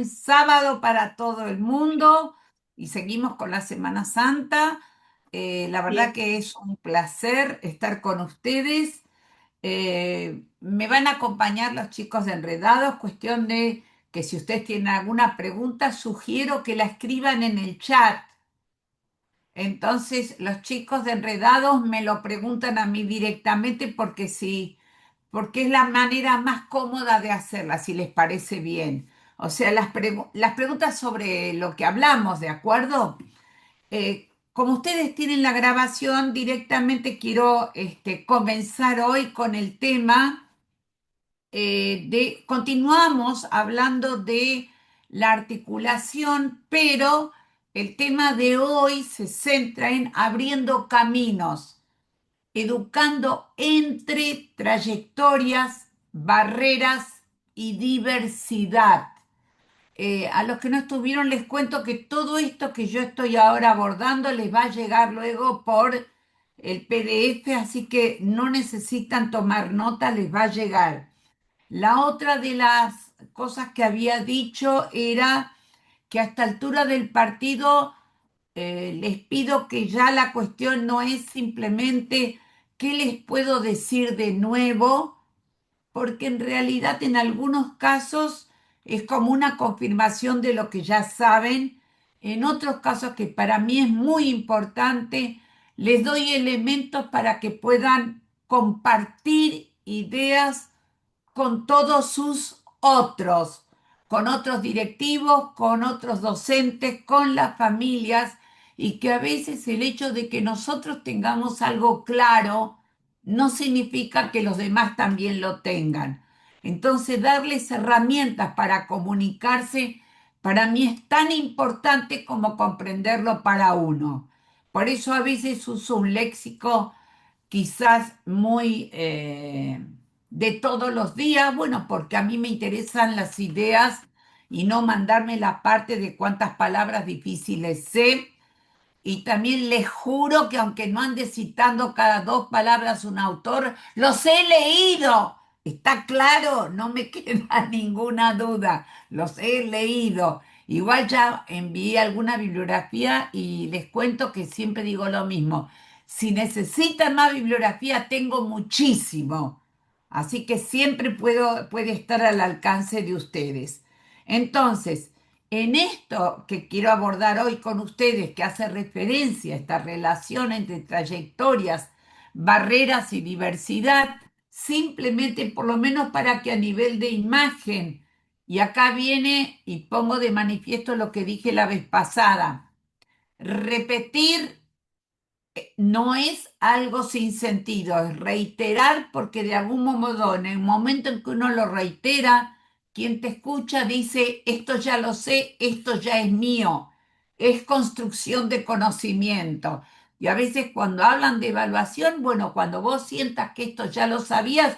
buen sábado para todo el mundo y seguimos con la Semana Santa. La verdad Bien, que es un placer estar con ustedes. Me van a acompañar los chicos de Enredados, cuestión de que si ustedes tienen alguna pregunta, sugiero que la escriban en el chat. Entonces, los chicos de Enredados me lo preguntan a mí directamente porque sí, porque es la manera más cómoda de hacerla, si les parece bien. O sea, las preguntas sobre lo que hablamos, ¿de acuerdo? Como ustedes tienen la grabación, directamente quiero comenzar hoy con el tema continuamos hablando de la articulación, pero el tema de hoy se centra en abriendo caminos, educando entre trayectorias, barreras y diversidad. A los que no estuvieron les cuento que todo esto que yo estoy ahora abordando les va a llegar luego por el PDF, así que no necesitan tomar nota, les va a llegar. La otra de las cosas que había dicho era que a esta altura del partido les pido que ya la cuestión no es simplemente qué les puedo decir de nuevo, porque en realidad en algunos casos es como una confirmación de lo que ya saben. En otros casos que para mí es muy importante, les doy elementos para que puedan compartir ideas con todos sus otros, con otros directivos, con otros docentes, con las familias, y que a veces el hecho de que nosotros tengamos algo claro no significa que los demás también lo tengan. Entonces, darles herramientas para comunicarse para mí es tan importante como comprenderlo para uno. Por eso a veces uso un léxico quizás muy de todos los días, bueno, porque a mí me interesan las ideas y no mandarme la parte de cuántas palabras difíciles sé. Y también les juro que aunque no ande citando cada dos palabras un autor, los he leído. Está claro, no me queda ninguna duda, los he leído. Igual ya envié alguna bibliografía y les cuento que siempre digo lo mismo. Si necesitan más bibliografía, tengo muchísimo. Así que siempre puede estar al alcance de ustedes. Entonces, en esto que quiero abordar hoy con ustedes, que hace referencia a esta relación entre trayectorias, barreras y diversidad, simplemente por lo menos para que a nivel de imagen, y acá viene y pongo de manifiesto lo que dije la vez pasada, repetir no es algo sin sentido, es reiterar porque de algún modo, en el momento en que uno lo reitera, quien te escucha dice, esto ya lo sé, esto ya es mío, es construcción de conocimiento. Y a veces cuando hablan de evaluación, bueno, cuando vos sientas que esto ya lo sabías,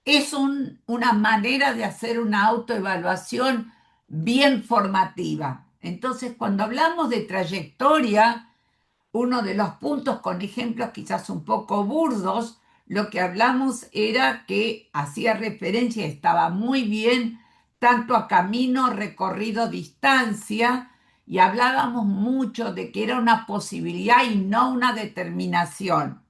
es una manera de hacer una autoevaluación bien formativa. Entonces, cuando hablamos de trayectoria, uno de los puntos con ejemplos quizás un poco burdos, lo que hablamos era que hacía referencia, estaba muy bien, tanto a camino, recorrido, distancia, y hablábamos mucho de que era una posibilidad y no una determinación.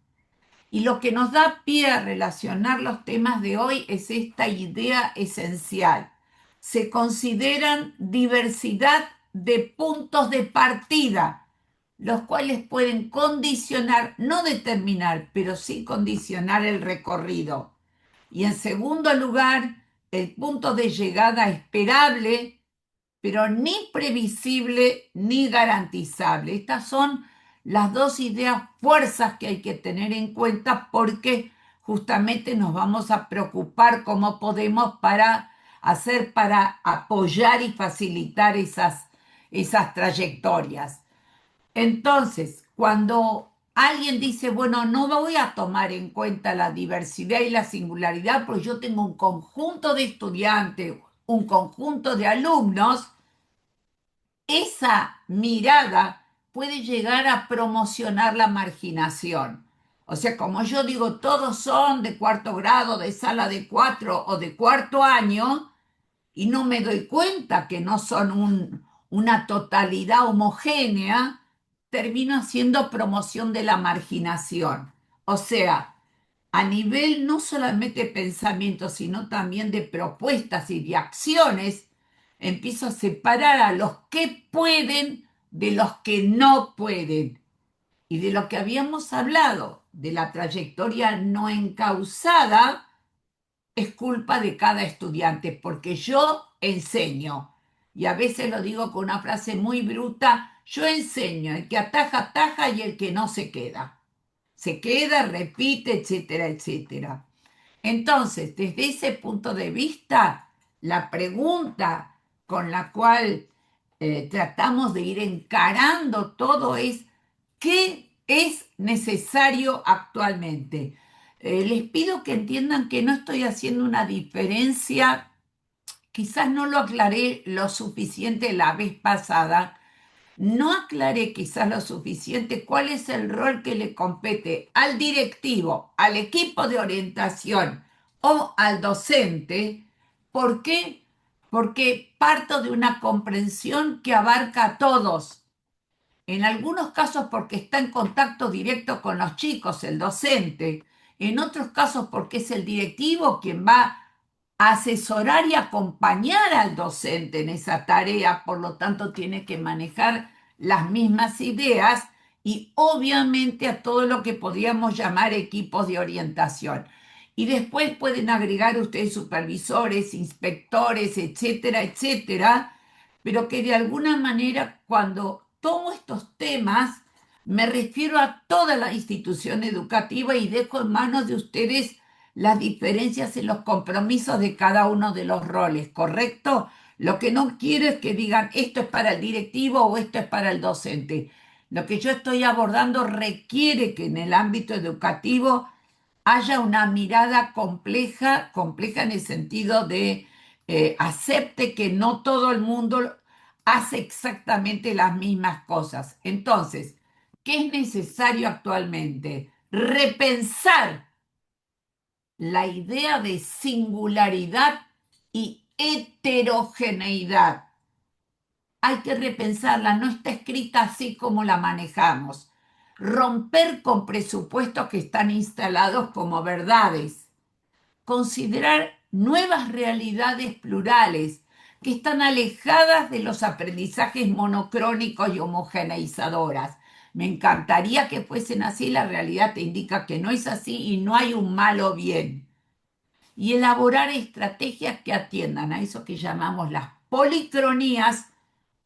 Y lo que nos da pie a relacionar los temas de hoy es esta idea esencial. Se consideran diversidad de puntos de partida, los cuales pueden condicionar, no determinar, pero sí condicionar el recorrido. Y en segundo lugar, el punto de llegada esperable, pero ni previsible ni garantizable. Estas son las dos ideas fuerzas que hay que tener en cuenta porque justamente nos vamos a preocupar cómo podemos para hacer para apoyar y facilitar esas trayectorias. Entonces, cuando alguien dice, bueno, no voy a tomar en cuenta la diversidad y la singularidad, porque yo tengo un conjunto de estudiantes, un conjunto de alumnos, esa mirada puede llegar a promocionar la marginación. O sea, como yo digo, todos son de cuarto grado, de sala de cuatro o de cuarto año, y no me doy cuenta que no son una totalidad homogénea, termino haciendo promoción de la marginación. O sea, a nivel no solamente de pensamiento, sino también de propuestas y de acciones, empiezo a separar a los que pueden de los que no pueden. Y de lo que habíamos hablado, de la trayectoria no encausada, es culpa de cada estudiante, porque yo enseño. Y a veces lo digo con una frase muy bruta, yo enseño, el que ataja, ataja y el que no se queda. Se queda, repite, etcétera, etcétera. Entonces, desde ese punto de vista, la pregunta con la cual tratamos de ir encarando todo es, ¿qué es necesario actualmente? Les pido que entiendan que no estoy haciendo una diferencia, quizás no lo aclaré lo suficiente la vez pasada, no aclaré quizás lo suficiente cuál es el rol que le compete al directivo, al equipo de orientación o al docente. ¿Por qué? Porque parto de una comprensión que abarca a todos. En algunos casos porque está en contacto directo con los chicos, el docente. En otros casos porque es el directivo quien va a asesorar y acompañar al docente en esa tarea, por lo tanto tiene que manejar las mismas ideas y obviamente a todo lo que podríamos llamar equipos de orientación. Y después pueden agregar ustedes supervisores, inspectores, etcétera, etcétera, pero que de alguna manera cuando tomo estos temas me refiero a toda la institución educativa y dejo en manos de ustedes las diferencias en los compromisos de cada uno de los roles, ¿correcto? Lo que no quiero es que digan esto es para el directivo o esto es para el docente. Lo que yo estoy abordando requiere que en el ámbito educativo haya una mirada compleja, compleja en el sentido de acepte que no todo el mundo hace exactamente las mismas cosas. Entonces, ¿qué es necesario actualmente? Repensar la idea de singularidad y heterogeneidad. Hay que repensarla, no está escrita así como la manejamos. Romper con presupuestos que están instalados como verdades. Considerar nuevas realidades plurales que están alejadas de los aprendizajes monocrónicos y homogeneizadoras. Me encantaría que fuesen así, la realidad te indica que no es así y no hay un mal o bien. Y elaborar estrategias que atiendan a eso que llamamos las policronías,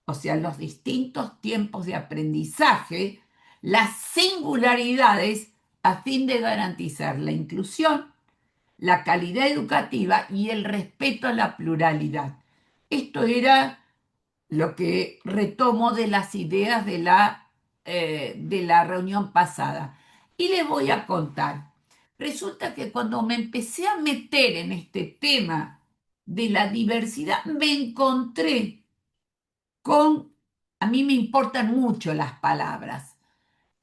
o sea, los distintos tiempos de aprendizaje, las singularidades, a fin de garantizar la inclusión, la calidad educativa y el respeto a la pluralidad. Esto era lo que retomo de las ideas de la reunión pasada. Y les voy a contar. Resulta que cuando me empecé a meter en este tema de la diversidad, me encontré con, a mí me importan mucho las palabras,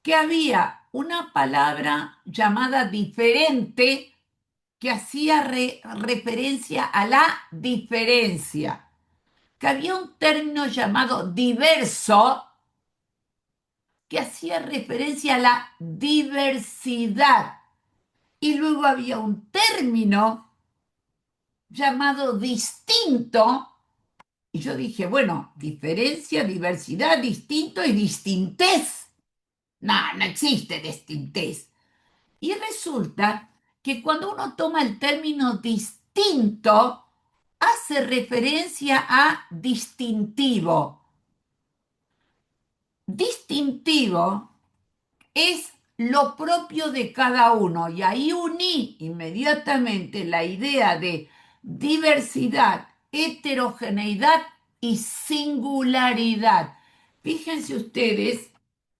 que había una palabra llamada diferente que hacía referencia a la diferencia, que había un término llamado diverso que hacía referencia a la diversidad. Y luego había un término llamado distinto. Y yo dije, bueno, diferencia, diversidad, distinto y distintez. No, no existe distintez. Y resulta que cuando uno toma el término distinto, hace referencia a distintivo. Distintivo es lo propio de cada uno y ahí uní inmediatamente la idea de diversidad, heterogeneidad y singularidad. Fíjense ustedes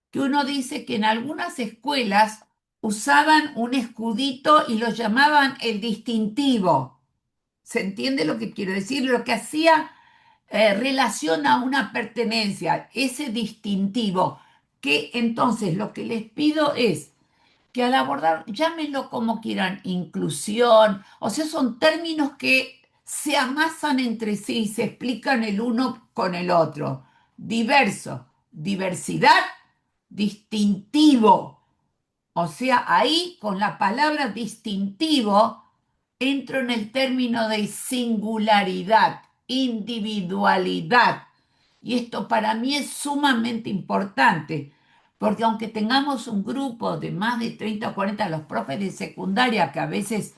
que uno dice que en algunas escuelas usaban un escudito y lo llamaban el distintivo. ¿Se entiende lo que quiero decir? Lo que hacía relación a una pertenencia, ese distintivo, que entonces lo que les pido es que al abordar, llámenlo como quieran, inclusión, o sea, son términos que se amasan entre sí y se explican el uno con el otro. Diverso, diversidad, distintivo. O sea, ahí con la palabra distintivo entro en el término de singularidad, individualidad. Y esto para mí es sumamente importante, porque aunque tengamos un grupo de más de 30 o 40, los profes de secundaria, que a veces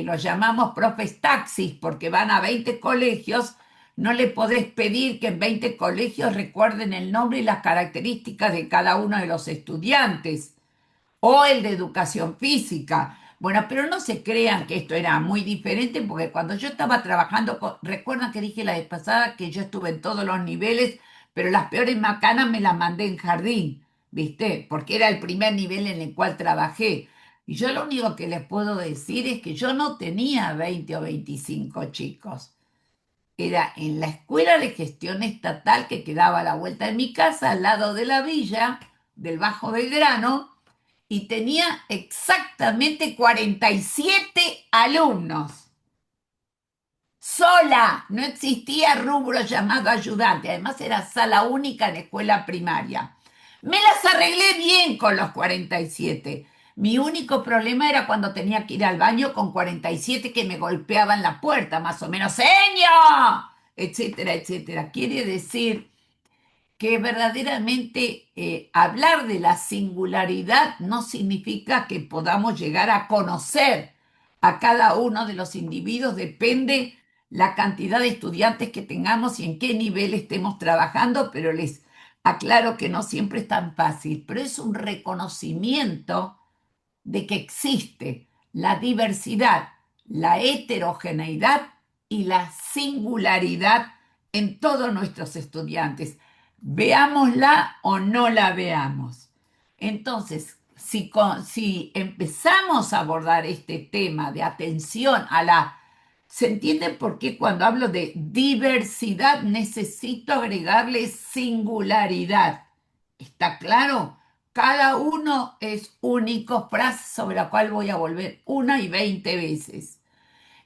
los llamamos profes taxis porque van a 20 colegios, no le podés pedir que en 20 colegios recuerden el nombre y las características de cada uno de los estudiantes o el de educación física. Bueno, pero no se crean que esto era muy diferente porque cuando yo estaba trabajando, recuerdan que dije la vez pasada que yo estuve en todos los niveles, pero las peores macanas me las mandé en jardín, ¿viste? Porque era el primer nivel en el cual trabajé. Y yo lo único que les puedo decir es que yo no tenía 20 o 25 chicos. Era en la escuela de gestión estatal que quedaba a la vuelta de mi casa, al lado de la villa, del Bajo Belgrano, y tenía exactamente 47 alumnos. Sola, no existía rubro llamado ayudante, además era sala única en escuela primaria. Me las arreglé bien con los 47. Mi único problema era cuando tenía que ir al baño con 47 que me golpeaban la puerta, más o menos, ¡señor! Etcétera, etcétera. Quiere decir que verdaderamente hablar de la singularidad no significa que podamos llegar a conocer a cada uno de los individuos, depende la cantidad de estudiantes que tengamos y en qué nivel estemos trabajando, pero les aclaro que no siempre es tan fácil, pero es un reconocimiento de que existe la diversidad, la heterogeneidad y la singularidad en todos nuestros estudiantes. Veámosla o no la veamos. Entonces, si empezamos a abordar este tema de atención a la... ¿Se entiende por qué cuando hablo de diversidad necesito agregarle singularidad? ¿Está claro? Cada uno es único, frase sobre la cual voy a volver una y 20 veces.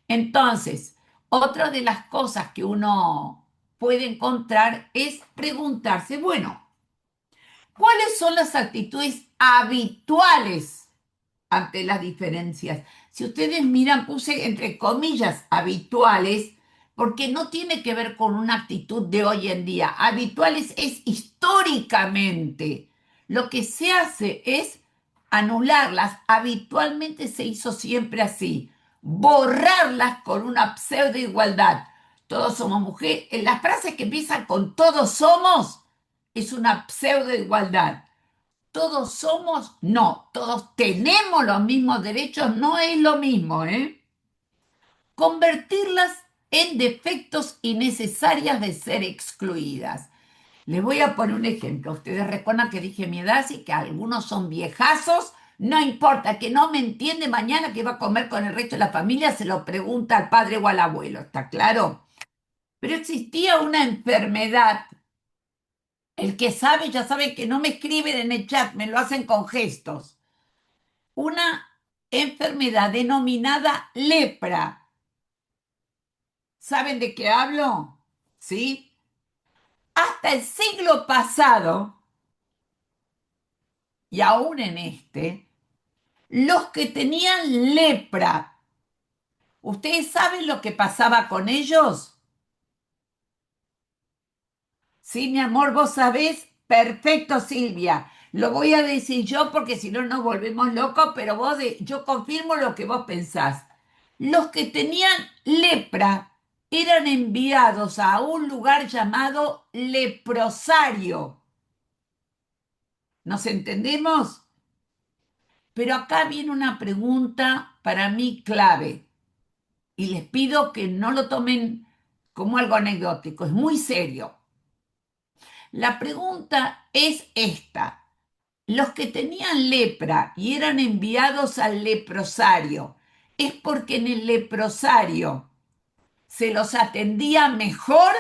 Entonces, otra de las cosas que uno puede encontrar es preguntarse, bueno, ¿cuáles son las actitudes habituales ante las diferencias? Si ustedes miran, puse entre comillas habituales, porque no tiene que ver con una actitud de hoy en día. Habituales es históricamente. Lo que se hace es anularlas. Habitualmente se hizo siempre así. Borrarlas con una pseudo igualdad. Todos somos mujeres. En las frases que empiezan con todos somos, es una pseudo igualdad. Todos somos, no, todos tenemos los mismos derechos, no es lo mismo, ¿eh? Convertirlas en defectos innecesarias de ser excluidas. Les voy a poner un ejemplo. Ustedes recuerdan que dije mi edad y que algunos son viejazos. No importa, que no me entiende mañana que va a comer con el resto de la familia, se lo pregunta al padre o al abuelo, ¿está claro? Pero existía una enfermedad. El que sabe ya sabe que no me escriben en el chat, me lo hacen con gestos. Una enfermedad denominada lepra. ¿Saben de qué hablo? ¿Sí? Hasta el siglo pasado, y aún en este, los que tenían lepra, ¿ustedes saben lo que pasaba con ellos? Sí, mi amor, vos sabés. Perfecto, Silvia. Lo voy a decir yo porque si no nos volvemos locos, pero yo confirmo lo que vos pensás. Los que tenían lepra eran enviados a un lugar llamado leprosario. ¿Nos entendemos? Pero acá viene una pregunta para mí clave y les pido que no lo tomen como algo anecdótico, es muy serio. La pregunta es esta. Los que tenían lepra y eran enviados al leprosario, ¿es porque en el leprosario se los atendía mejor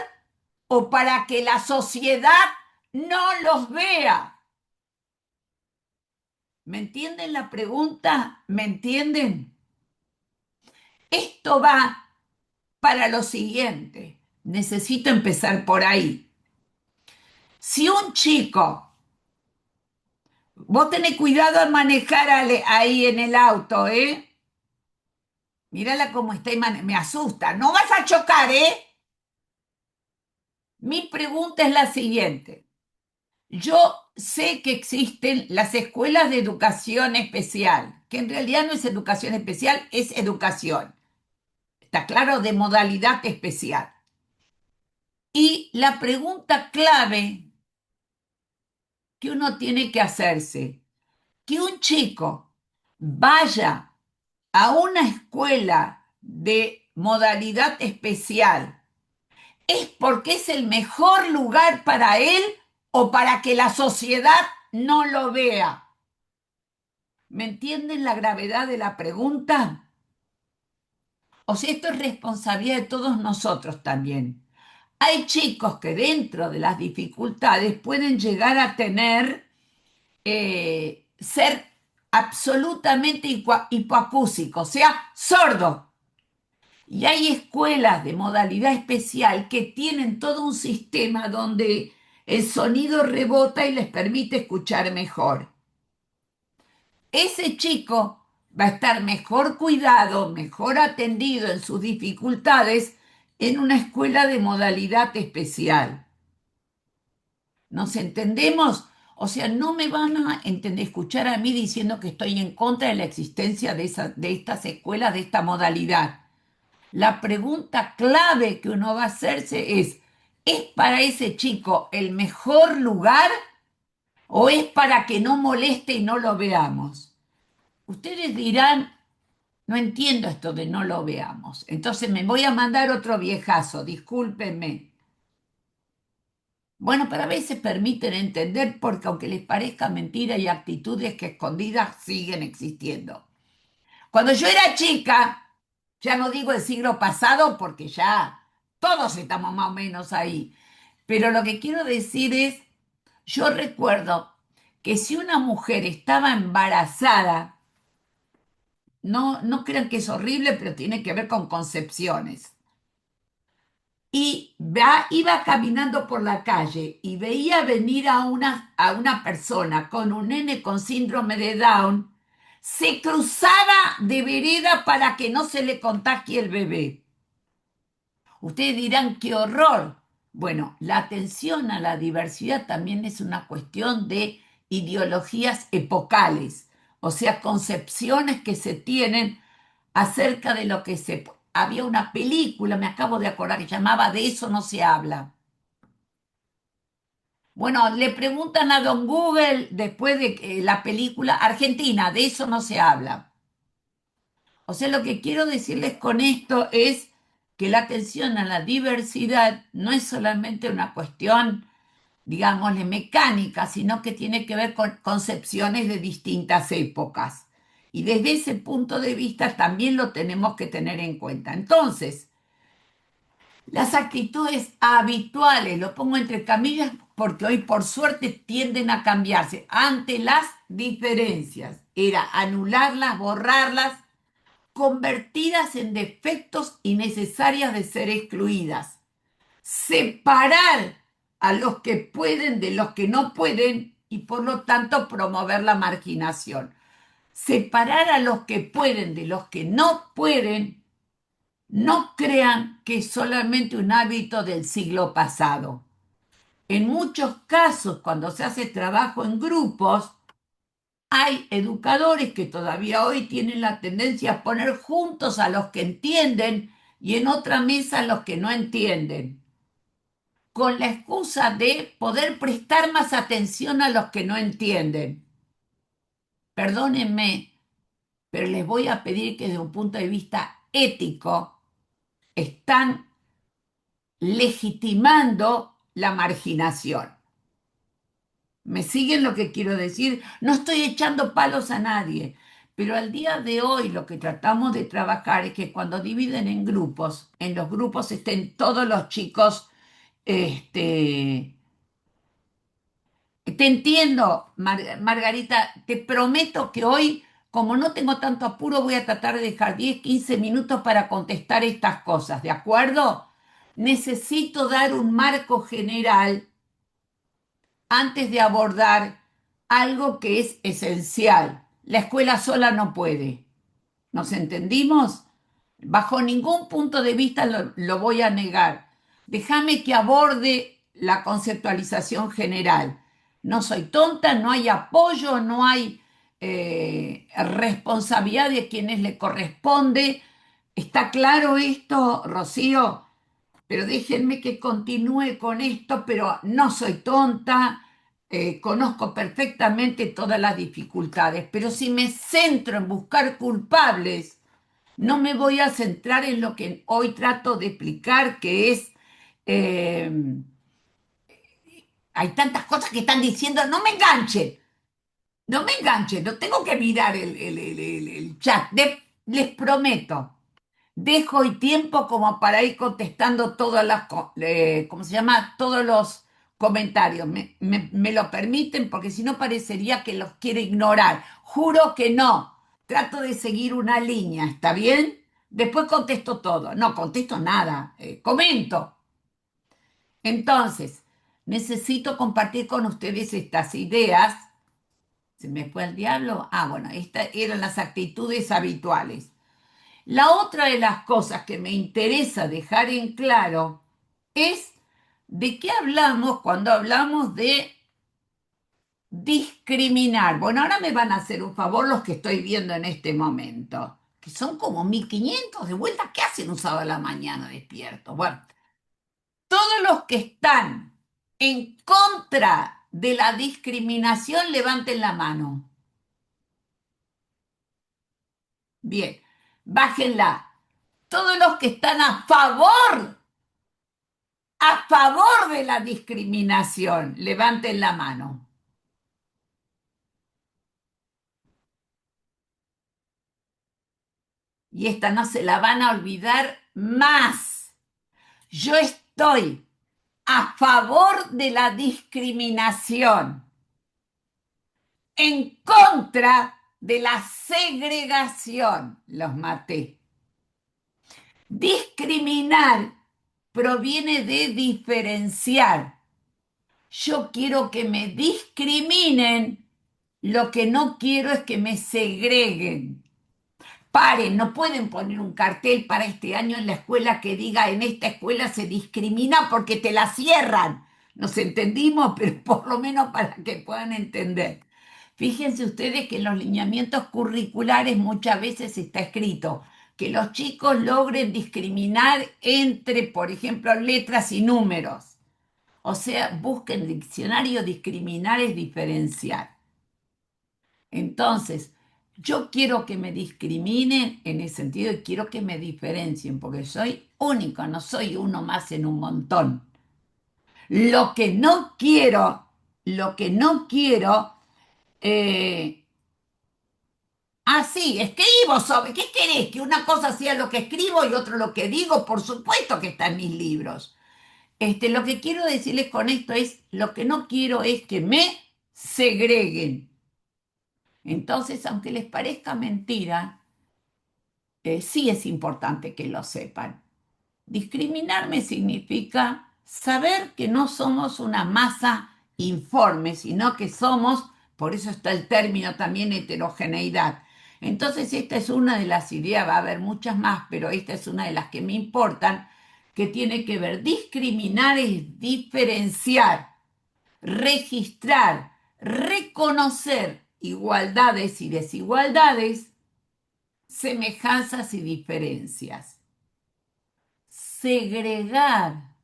o para que la sociedad no los vea? ¿Me entienden la pregunta? ¿Me entienden? Esto va para lo siguiente. Necesito empezar por ahí. Si un chico, vos tenés cuidado al manejar ahí en el auto, ¿eh? Mírala cómo está y me asusta. No vas a chocar, ¿eh? Mi pregunta es la siguiente. Yo sé que existen las escuelas de educación especial, que en realidad no es educación especial, es educación. ¿Está claro? De modalidad especial. Y la pregunta clave que uno tiene que hacerse, que un chico vaya a una escuela de modalidad especial, ¿es porque es el mejor lugar para él o para que la sociedad no lo vea? ¿Me entienden la gravedad de la pregunta? O sea, esto es responsabilidad de todos nosotros también. Hay chicos que dentro de las dificultades pueden llegar a tener, ser absolutamente hipoacúsicos, o sea, sordos. Y hay escuelas de modalidad especial que tienen todo un sistema donde el sonido rebota y les permite escuchar mejor. Ese chico va a estar mejor cuidado, mejor atendido en sus dificultades en una escuela de modalidad especial. ¿Nos entendemos? O sea, no me van a escuchar a mí diciendo que estoy en contra de la existencia de estas escuelas de esta modalidad. La pregunta clave que uno va a hacerse ¿es para ese chico el mejor lugar o es para que no moleste y no lo veamos? Ustedes dirán, no entiendo esto de no lo veamos. Entonces me voy a mandar otro viejazo, discúlpenme. Bueno, pero a veces permiten entender porque aunque les parezca mentira, hay actitudes que escondidas siguen existiendo. Cuando yo era chica, ya no digo el siglo pasado porque ya todos estamos más o menos ahí, pero lo que quiero decir es, yo recuerdo que si una mujer estaba embarazada, no crean que es horrible, pero tiene que ver con concepciones. Y iba caminando por la calle y veía venir a una persona con un nene con síndrome de Down, se cruzaba de vereda para que no se le contagie el bebé. Ustedes dirán, qué horror. Bueno, la atención a la diversidad también es una cuestión de ideologías epocales, o sea, concepciones que se tienen acerca de lo que se... Había una película, me acabo de acordar, que llamaba De eso no se habla. Bueno, le preguntan a Don Google después de que la película Argentina, de eso no se habla. O sea, lo que quiero decirles con esto es que la atención a la diversidad no es solamente una cuestión, digámosle, mecánica, sino que tiene que ver con concepciones de distintas épocas. Y desde ese punto de vista también lo tenemos que tener en cuenta. Entonces, las actitudes habituales, lo pongo entre comillas porque hoy por suerte tienden a cambiarse ante las diferencias. Era anularlas, borrarlas, convertidas en defectos y necesarias de ser excluidas. Separar a los que pueden de los que no pueden y por lo tanto promover la marginación. Separar a los que pueden de los que no pueden. No crean que es solamente un hábito del siglo pasado. En muchos casos, cuando se hace trabajo en grupos, hay educadores que todavía hoy tienen la tendencia a poner juntos a los que entienden y en otra mesa a los que no entienden, con la excusa de poder prestar más atención a los que no entienden. Perdónenme, pero les voy a pedir que desde un punto de vista ético están legitimando la marginación. ¿Me siguen lo que quiero decir? No estoy echando palos a nadie, pero al día de hoy lo que tratamos de trabajar es que cuando dividen en grupos, en los grupos estén todos los chicos, este, te entiendo, Margarita, te prometo que hoy como no tengo tanto apuro, voy a tratar de dejar 10, 15 minutos para contestar estas cosas, ¿de acuerdo? Necesito dar un marco general antes de abordar algo que es esencial. La escuela sola no puede. ¿Nos entendimos? Bajo ningún punto de vista lo voy a negar. Déjame que aborde la conceptualización general. No soy tonta, no hay apoyo, no hay responsabilidad de quienes le corresponde. ¿Está claro esto, Rocío? Pero déjenme que continúe con esto, pero no soy tonta, conozco perfectamente todas las dificultades, pero si me centro en buscar culpables, no me voy a centrar en lo que hoy trato de explicar, que es, eh, hay tantas cosas que están diciendo, no me enganchen, no me enganchen, no tengo que mirar el chat, les prometo. Dejo hoy tiempo como para ir contestando todas las, ¿cómo se llama? Todos los comentarios. Me lo permiten porque si no parecería que los quiere ignorar. Juro que no. Trato de seguir una línea, ¿está bien? Después contesto todo. No contesto nada, comento. Entonces, necesito compartir con ustedes estas ideas. ¿Se me fue el diablo? Ah, bueno, estas eran las actitudes habituales. La otra de las cosas que me interesa dejar en claro es de qué hablamos cuando hablamos de discriminar. Bueno, ahora me van a hacer un favor los que estoy viendo en este momento, que son como 1500 de vuelta. ¿Qué hacen un sábado a la mañana despiertos? Bueno, todos los que están en contra de la discriminación, levanten la mano. Bien, bájenla. Todos los que están a favor de la discriminación, levanten la mano. Y esta no se la van a olvidar más. Yo estoy a favor de la discriminación, en contra de la segregación. Los maté. Discriminar proviene de diferenciar. Yo quiero que me discriminen, lo que no quiero es que me segreguen. Paren, no pueden poner un cartel para este año en la escuela que diga en esta escuela se discrimina porque te la cierran. Nos entendimos, pero por lo menos para que puedan entender. Fíjense ustedes que en los lineamientos curriculares muchas veces está escrito que los chicos logren discriminar entre, por ejemplo, letras y números. O sea, busquen diccionario, discriminar es diferenciar. Entonces, yo quiero que me discriminen en ese sentido y quiero que me diferencien, porque soy único, no soy uno más en un montón. Lo que no quiero, lo que no quiero, eh, sí, escribo sobre, ¿qué querés? Que una cosa sea lo que escribo y otro lo que digo, por supuesto que está en mis libros. Lo que quiero decirles con esto es, lo que no quiero es que me segreguen. Entonces, aunque les parezca mentira, sí es importante que lo sepan. Discriminarme significa saber que no somos una masa informe, sino que somos, por eso está el término también heterogeneidad. Entonces, esta es una de las ideas, va a haber muchas más, pero esta es una de las que me importan, que tiene que ver, discriminar es diferenciar, registrar, reconocer igualdades y desigualdades, semejanzas y diferencias. Segregar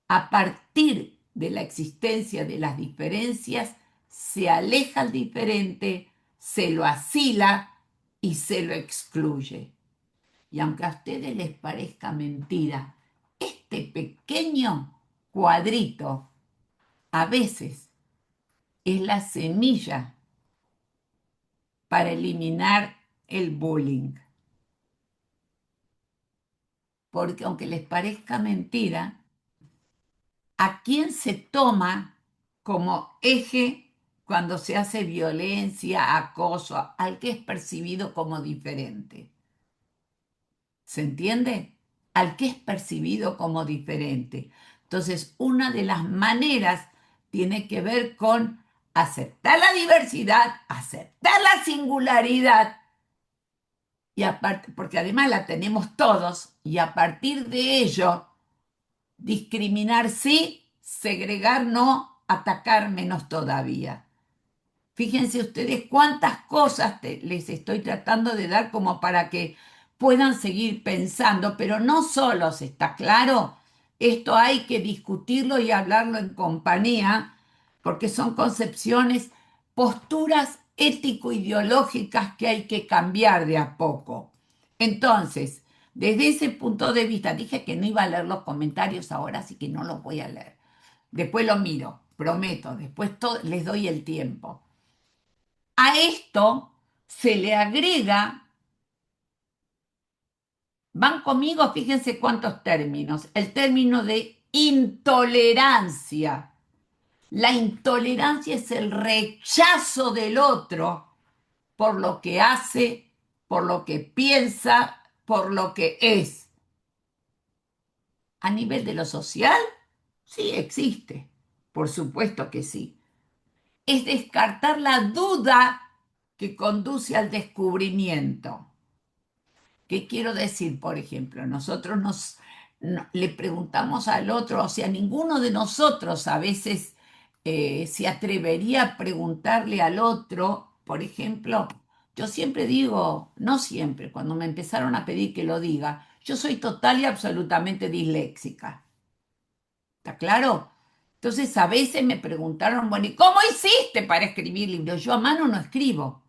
a partir de la existencia de las diferencias, se aleja al diferente, se lo asila y se lo excluye. Y aunque a ustedes les parezca mentira, este pequeño cuadrito a veces es la semilla para eliminar el bullying. Porque aunque les parezca mentira, ¿a quién se toma como eje cuando se hace violencia, acoso, al que es percibido como diferente. ¿Se entiende? Al que es percibido como diferente. Entonces, una de las maneras tiene que ver con aceptar la diversidad, aceptar la singularidad, y aparte, porque además la tenemos todos, y a partir de ello, discriminar sí, segregar no, atacar menos todavía. Fíjense ustedes cuántas cosas les estoy tratando de dar como para que puedan seguir pensando, pero no solos, ¿está claro? Esto hay que discutirlo y hablarlo en compañía, porque son concepciones, posturas ético-ideológicas que hay que cambiar de a poco. Entonces, desde ese punto de vista, dije que no iba a leer los comentarios ahora, así que no los voy a leer. Después lo miro, prometo, después les doy el tiempo. A esto se le agrega, van conmigo, fíjense cuántos términos, el término de intolerancia. La intolerancia es el rechazo del otro por lo que hace, por lo que piensa, por lo que es. A nivel de lo social, sí existe, por supuesto que sí. Es descartar la duda que conduce al descubrimiento. ¿Qué quiero decir? Por ejemplo, nosotros le preguntamos al otro, o sea, ninguno de nosotros a veces se atrevería a preguntarle al otro, por ejemplo, yo siempre digo, no siempre, cuando me empezaron a pedir que lo diga, yo soy total y absolutamente disléxica. ¿Está claro? Entonces a veces me preguntaron, bueno, ¿y cómo hiciste para escribir libros? Yo a mano no escribo.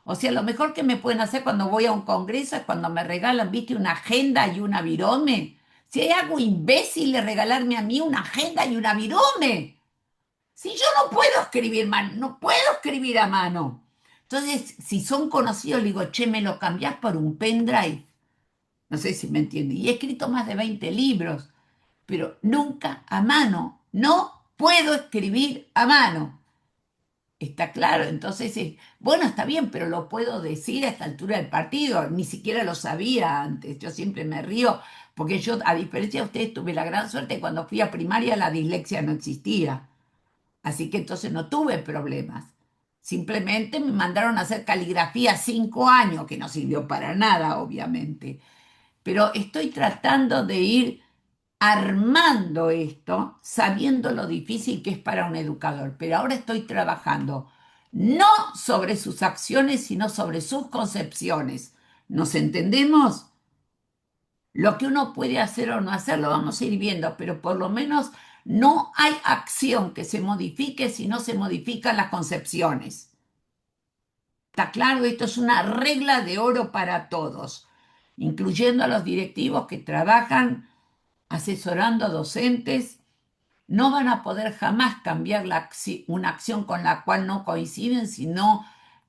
O sea, lo mejor que me pueden hacer cuando voy a un congreso es cuando me regalan, viste, una agenda y una virome. Si hay algo imbécil de regalarme a mí una agenda y una virome. Si yo no puedo escribir no puedo escribir a mano. Entonces, si son conocidos, le digo, che, me lo cambiás por un pendrive. No sé si me entiende. Y he escrito más de 20 libros, pero nunca a mano. No puedo escribir a mano. Está claro, entonces, bueno, está bien, pero lo puedo decir a esta altura del partido, ni siquiera lo sabía antes, yo siempre me río, porque yo, a diferencia de ustedes, tuve la gran suerte, cuando fui a primaria la dislexia no existía, así que entonces no tuve problemas, simplemente me mandaron a hacer caligrafía 5 años, que no sirvió para nada, obviamente, pero estoy tratando de ir armando esto, sabiendo lo difícil que es para un educador, pero ahora estoy trabajando no sobre sus acciones, sino sobre sus concepciones. ¿Nos entendemos? Lo que uno puede hacer o no hacer lo vamos a ir viendo, pero por lo menos no hay acción que se modifique si no se modifican las concepciones. ¿Está claro? Esto es una regla de oro para todos, incluyendo a los directivos que trabajan asesorando a docentes. No van a poder jamás cambiar una acción con la cual no coinciden si no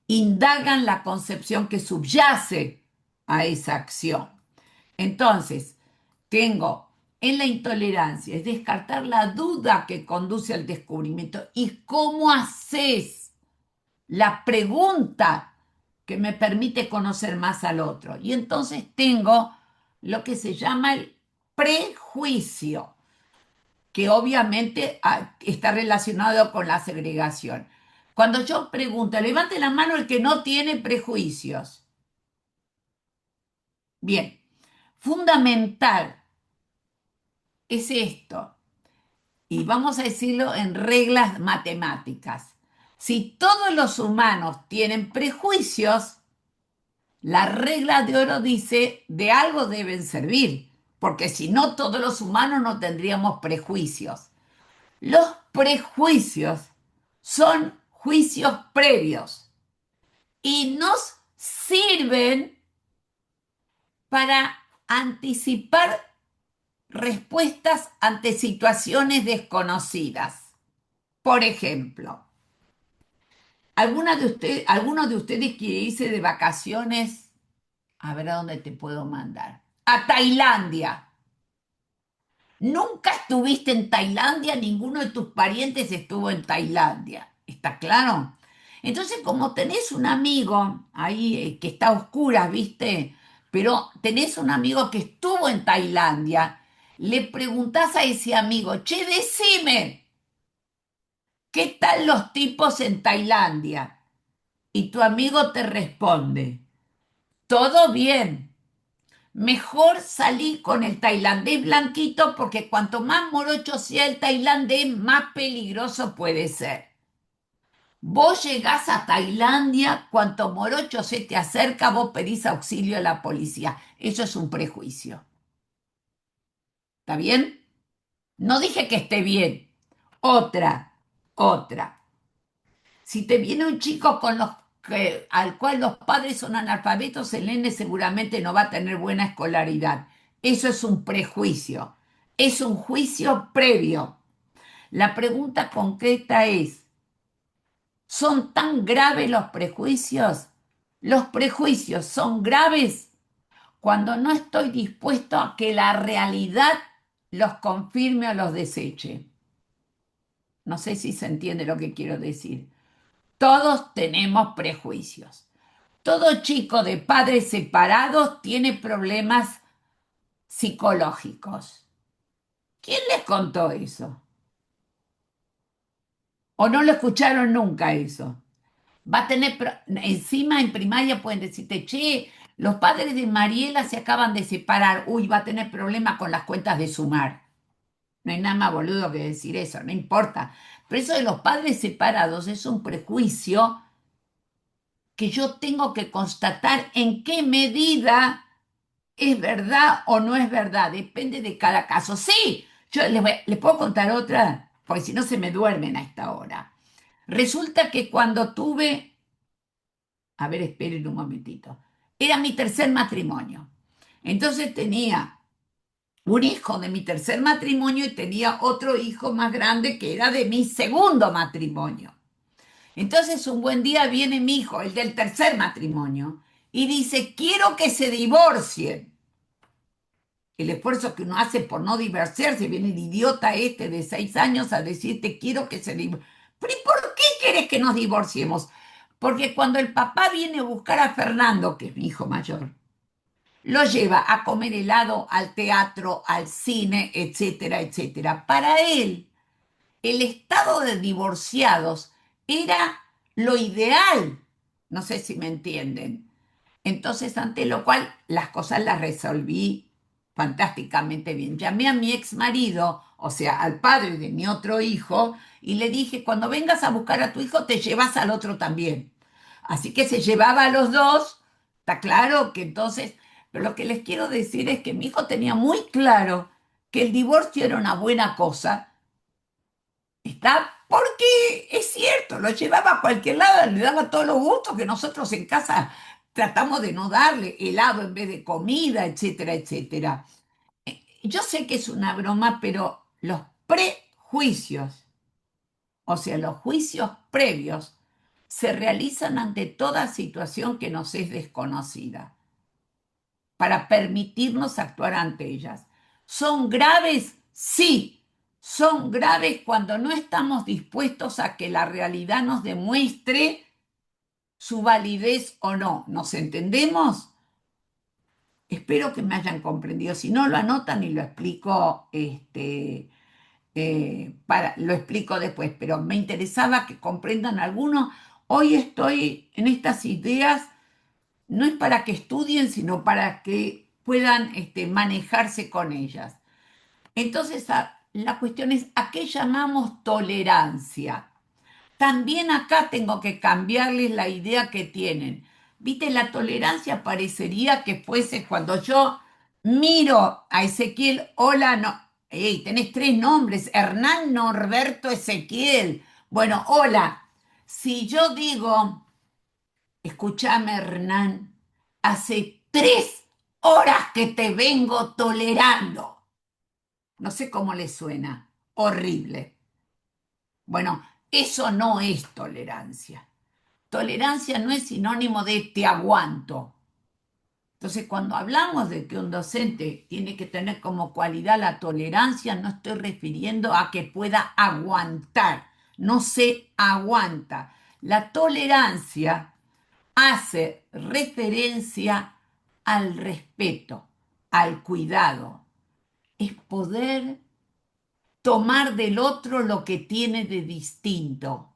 indagan la concepción que subyace a esa acción. Entonces, tengo en la intolerancia, es descartar la duda que conduce al descubrimiento. ¿Y cómo haces la pregunta que me permite conocer más al otro? Y entonces tengo lo que se llama el prejuicio, que obviamente está relacionado con la segregación. Cuando yo pregunto, levante la mano el que no tiene prejuicios. Bien, fundamental es esto, y vamos a decirlo en reglas matemáticas. Si todos los humanos tienen prejuicios, la regla de oro dice, de algo deben servir, porque si no, todos los humanos no tendríamos prejuicios. Los prejuicios son juicios previos y nos sirven para anticipar respuestas ante situaciones desconocidas. Por ejemplo, alguno de ustedes quiere irse de vacaciones, a ver a dónde te puedo mandar. A Tailandia. Nunca estuviste en Tailandia, ninguno de tus parientes estuvo en Tailandia. ¿Está claro? Entonces, como tenés un amigo ahí que está a oscuras, ¿viste? Pero tenés un amigo que estuvo en Tailandia, le preguntás a ese amigo, che, decime, ¿qué tal los tipos en Tailandia? Y tu amigo te responde, todo bien. Mejor salí con el tailandés blanquito porque cuanto más morocho sea el tailandés, más peligroso puede ser. Vos llegás a Tailandia, cuanto morocho se te acerca, vos pedís auxilio a la policía. Eso es un prejuicio. ¿Está bien? No dije que esté bien. Otra. Si te viene un chico al cual los padres son analfabetos, el nene seguramente no va a tener buena escolaridad. Eso es un prejuicio. Es un juicio previo. La pregunta concreta es, ¿son tan graves los prejuicios? Los prejuicios son graves cuando no estoy dispuesto a que la realidad los confirme o los deseche. No sé si se entiende lo que quiero decir. Todos tenemos prejuicios. Todo chico de padres separados tiene problemas psicológicos. ¿Quién les contó eso? ¿O no lo escucharon nunca eso? Va a tener, encima en primaria pueden decirte, che, los padres de Mariela se acaban de separar, uy, va a tener problemas con las cuentas de sumar. No hay nada más boludo que decir eso, no importa. Pero eso de los padres separados es un prejuicio que yo tengo que constatar en qué medida es verdad o no es verdad, depende de cada caso. Sí, les puedo contar otra, porque si no se me duermen a esta hora. Resulta que cuando tuve, a ver, esperen un momentito, era mi tercer matrimonio. Entonces tenía un hijo de mi tercer matrimonio y tenía otro hijo más grande que era de mi segundo matrimonio. Entonces un buen día viene mi hijo, el del tercer matrimonio, y dice, quiero que se divorcien. El esfuerzo que uno hace por no divorciarse, viene el idiota este de 6 años a decirte, quiero que se divorcien. ¿Pero y por qué querés que nos divorciemos? Porque cuando el papá viene a buscar a Fernando, que es mi hijo mayor, lo lleva a comer helado, al teatro, al cine, etcétera, etcétera. Para él, el estado de divorciados era lo ideal. No sé si me entienden. Entonces, ante lo cual, las cosas las resolví fantásticamente bien. Llamé a mi ex marido, o sea, al padre de mi otro hijo, y le dije, cuando vengas a buscar a tu hijo, te llevas al otro también. Así que se llevaba a los dos, está claro que entonces, pero lo que les quiero decir es que mi hijo tenía muy claro que el divorcio era una buena cosa. ¿Está? Porque es cierto, lo llevaba a cualquier lado, le daba todos los gustos que nosotros en casa tratamos de no darle, helado en vez de comida, etcétera, etcétera. Yo sé que es una broma, pero los prejuicios, o sea, los juicios previos, se realizan ante toda situación que nos es desconocida, para permitirnos actuar ante ellas. ¿Son graves? Sí, son graves cuando no estamos dispuestos a que la realidad nos demuestre su validez o no. ¿Nos entendemos? Espero que me hayan comprendido. Si no, lo anotan y lo explico, lo explico después, pero me interesaba que comprendan algunos. Hoy estoy en estas ideas, no es para que estudien, sino para que puedan manejarse con ellas. Entonces, la cuestión es, ¿a qué llamamos tolerancia? También acá tengo que cambiarles la idea que tienen. ¿Viste? La tolerancia parecería que fuese cuando yo miro a Ezequiel, hola, no, hey, tenés tres nombres, Hernán, Norberto, Ezequiel. Bueno, hola. Si yo digo, escúchame, Hernán, hace 3 horas que te vengo tolerando. No sé cómo le suena. Horrible. Bueno, eso no es tolerancia. Tolerancia no es sinónimo de te aguanto. Entonces, cuando hablamos de que un docente tiene que tener como cualidad la tolerancia, no estoy refiriendo a que pueda aguantar. no se aguanta. La tolerancia hace referencia al respeto, al cuidado. Es poder tomar del otro lo que tiene de distinto,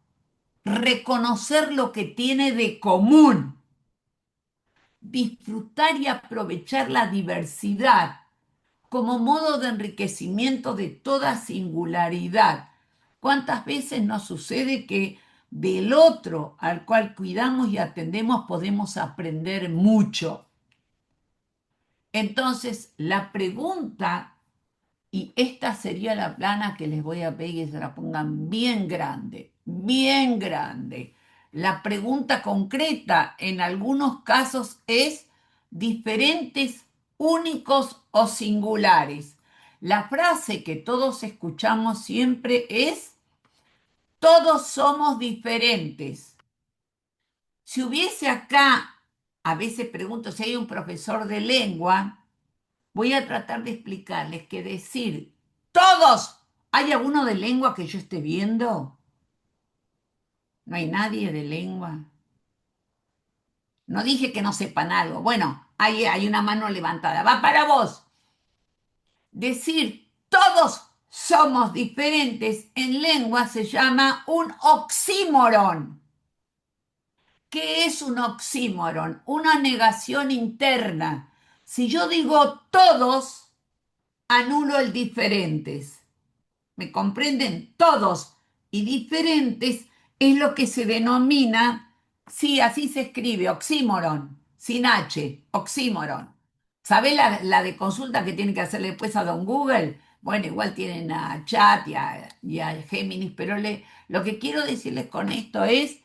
reconocer lo que tiene de común, disfrutar y aprovechar la diversidad como modo de enriquecimiento de toda singularidad. ¿Cuántas veces nos sucede que del otro al cual cuidamos y atendemos podemos aprender mucho? Entonces, la pregunta, y esta sería la plana que les voy a pedir que se la pongan bien grande, bien grande. La pregunta concreta en algunos casos es diferentes, únicos o singulares. La frase que todos escuchamos siempre es, todos somos diferentes. Si hubiese acá, a veces pregunto si hay un profesor de lengua, voy a tratar de explicarles que decir todos, ¿hay alguno de lengua que yo esté viendo? No hay nadie de lengua. No dije que no sepan algo. Bueno, hay una mano levantada. Va para vos. Decir todos somos diferentes en lengua se llama un oxímoron. ¿Qué es un oxímoron? Una negación interna. Si yo digo todos, anulo el diferentes. ¿Me comprenden? Todos y diferentes es lo que se denomina, sí, así se escribe, oxímoron, sin H, oxímoron. ¿Sabés la de consulta que tienen que hacerle después a don Google? Bueno, igual tienen a Chat y a Géminis, pero lo que quiero decirles con esto es,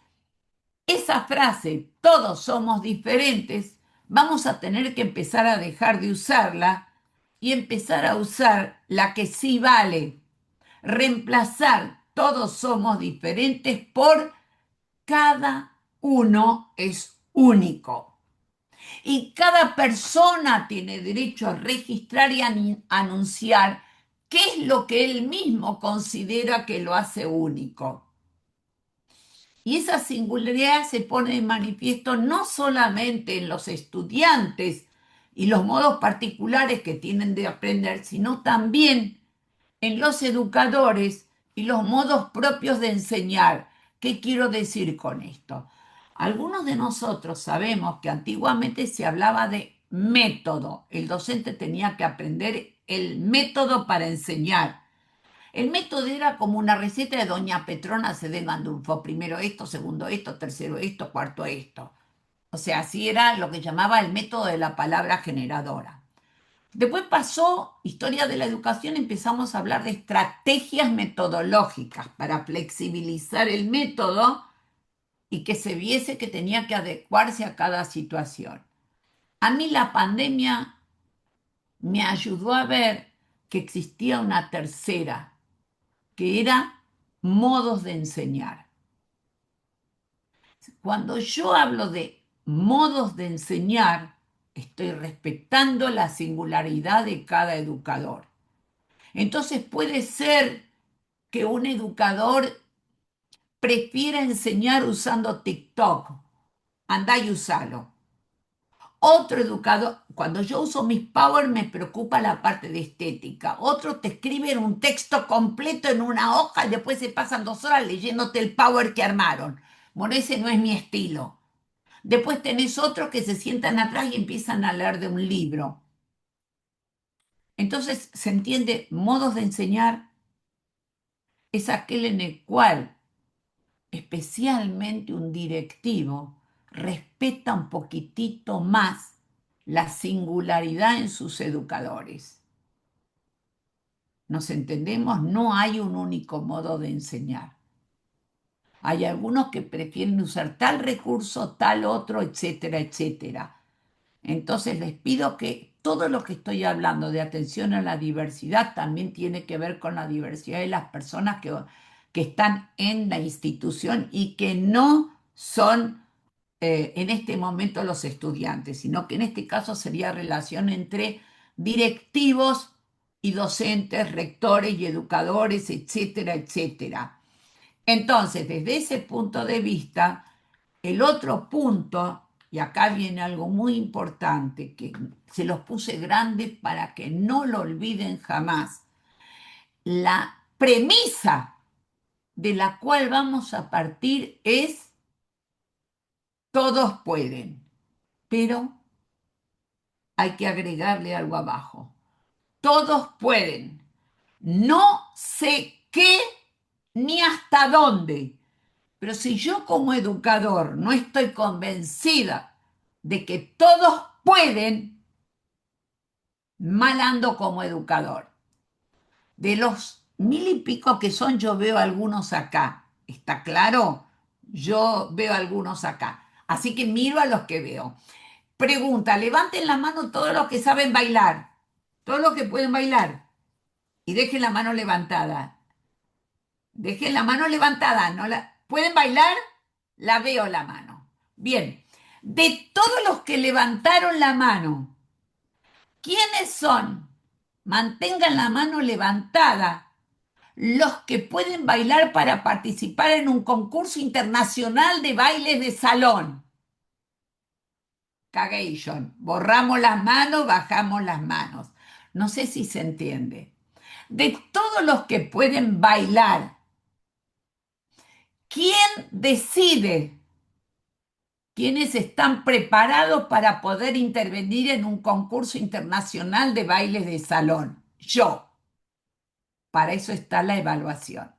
esa frase, todos somos diferentes, vamos a tener que empezar a dejar de usarla y empezar a usar la que sí vale, reemplazar todos somos diferentes por cada uno es único. Y cada persona tiene derecho a registrar y anunciar qué es lo que él mismo considera que lo hace único. Y esa singularidad se pone de manifiesto no solamente en los estudiantes y los modos particulares que tienen de aprender, sino también en los educadores y los modos propios de enseñar. ¿Qué quiero decir con esto? Algunos de nosotros sabemos que antiguamente se hablaba de método. El docente tenía que aprender el método para enseñar. El método era como una receta de doña Petrona Cedel Gandulfo. Primero esto, segundo esto, tercero esto, cuarto esto. O sea, así era lo que llamaba el método de la palabra generadora. Después pasó historia de la educación, empezamos a hablar de estrategias metodológicas para flexibilizar el método y que se viese que tenía que adecuarse a cada situación. A mí la pandemia me ayudó a ver que existía una tercera, que era modos de enseñar. Cuando yo hablo de modos de enseñar, estoy respetando la singularidad de cada educador. Entonces puede ser que un educador prefiera enseñar usando TikTok. Andá y usalo. Otro educador, cuando yo uso mis Power me preocupa la parte de estética. Otros te escriben un texto completo en una hoja y después se pasan 2 horas leyéndote el Power que armaron. Bueno, ese no es mi estilo. Después tenés otros que se sientan atrás y empiezan a leer de un libro. Entonces, ¿se entiende? Modos de enseñar es aquel en el cual especialmente un directivo respeta un poquitito más la singularidad en sus educadores. ¿Nos entendemos? No hay un único modo de enseñar. Hay algunos que prefieren usar tal recurso, tal otro, etcétera, etcétera. Entonces les pido que todo lo que estoy hablando de atención a la diversidad también tiene que ver con la diversidad de las personas que están en la institución y que no son en este momento los estudiantes, sino que en este caso sería relación entre directivos y docentes, rectores y educadores, etcétera, etcétera. Entonces, desde ese punto de vista, el otro punto, y acá viene algo muy importante, que se los puse grandes para que no lo olviden jamás, la premisa de la cual vamos a partir es todos pueden, pero hay que agregarle algo abajo. Todos pueden. No sé qué ni hasta dónde. Pero si yo como educador no estoy convencida de que todos pueden, mal ando como educador. De los 1000 y pico que son, yo veo algunos acá. ¿Está claro? Yo veo algunos acá. Así que miro a los que veo. Pregunta, levanten la mano todos los que saben bailar, todos los que pueden bailar, y dejen la mano levantada. Dejen la mano levantada, ¿no pueden bailar? La veo la mano. Bien, de todos los que levantaron la mano, ¿quiénes son? Mantengan la mano levantada los que pueden bailar para participar en un concurso internacional de bailes de salón. Cagation. Borramos las manos, bajamos las manos. No sé si se entiende. De todos los que pueden bailar, ¿quién decide quiénes están preparados para poder intervenir en un concurso internacional de bailes de salón? Yo. Para eso está la evaluación.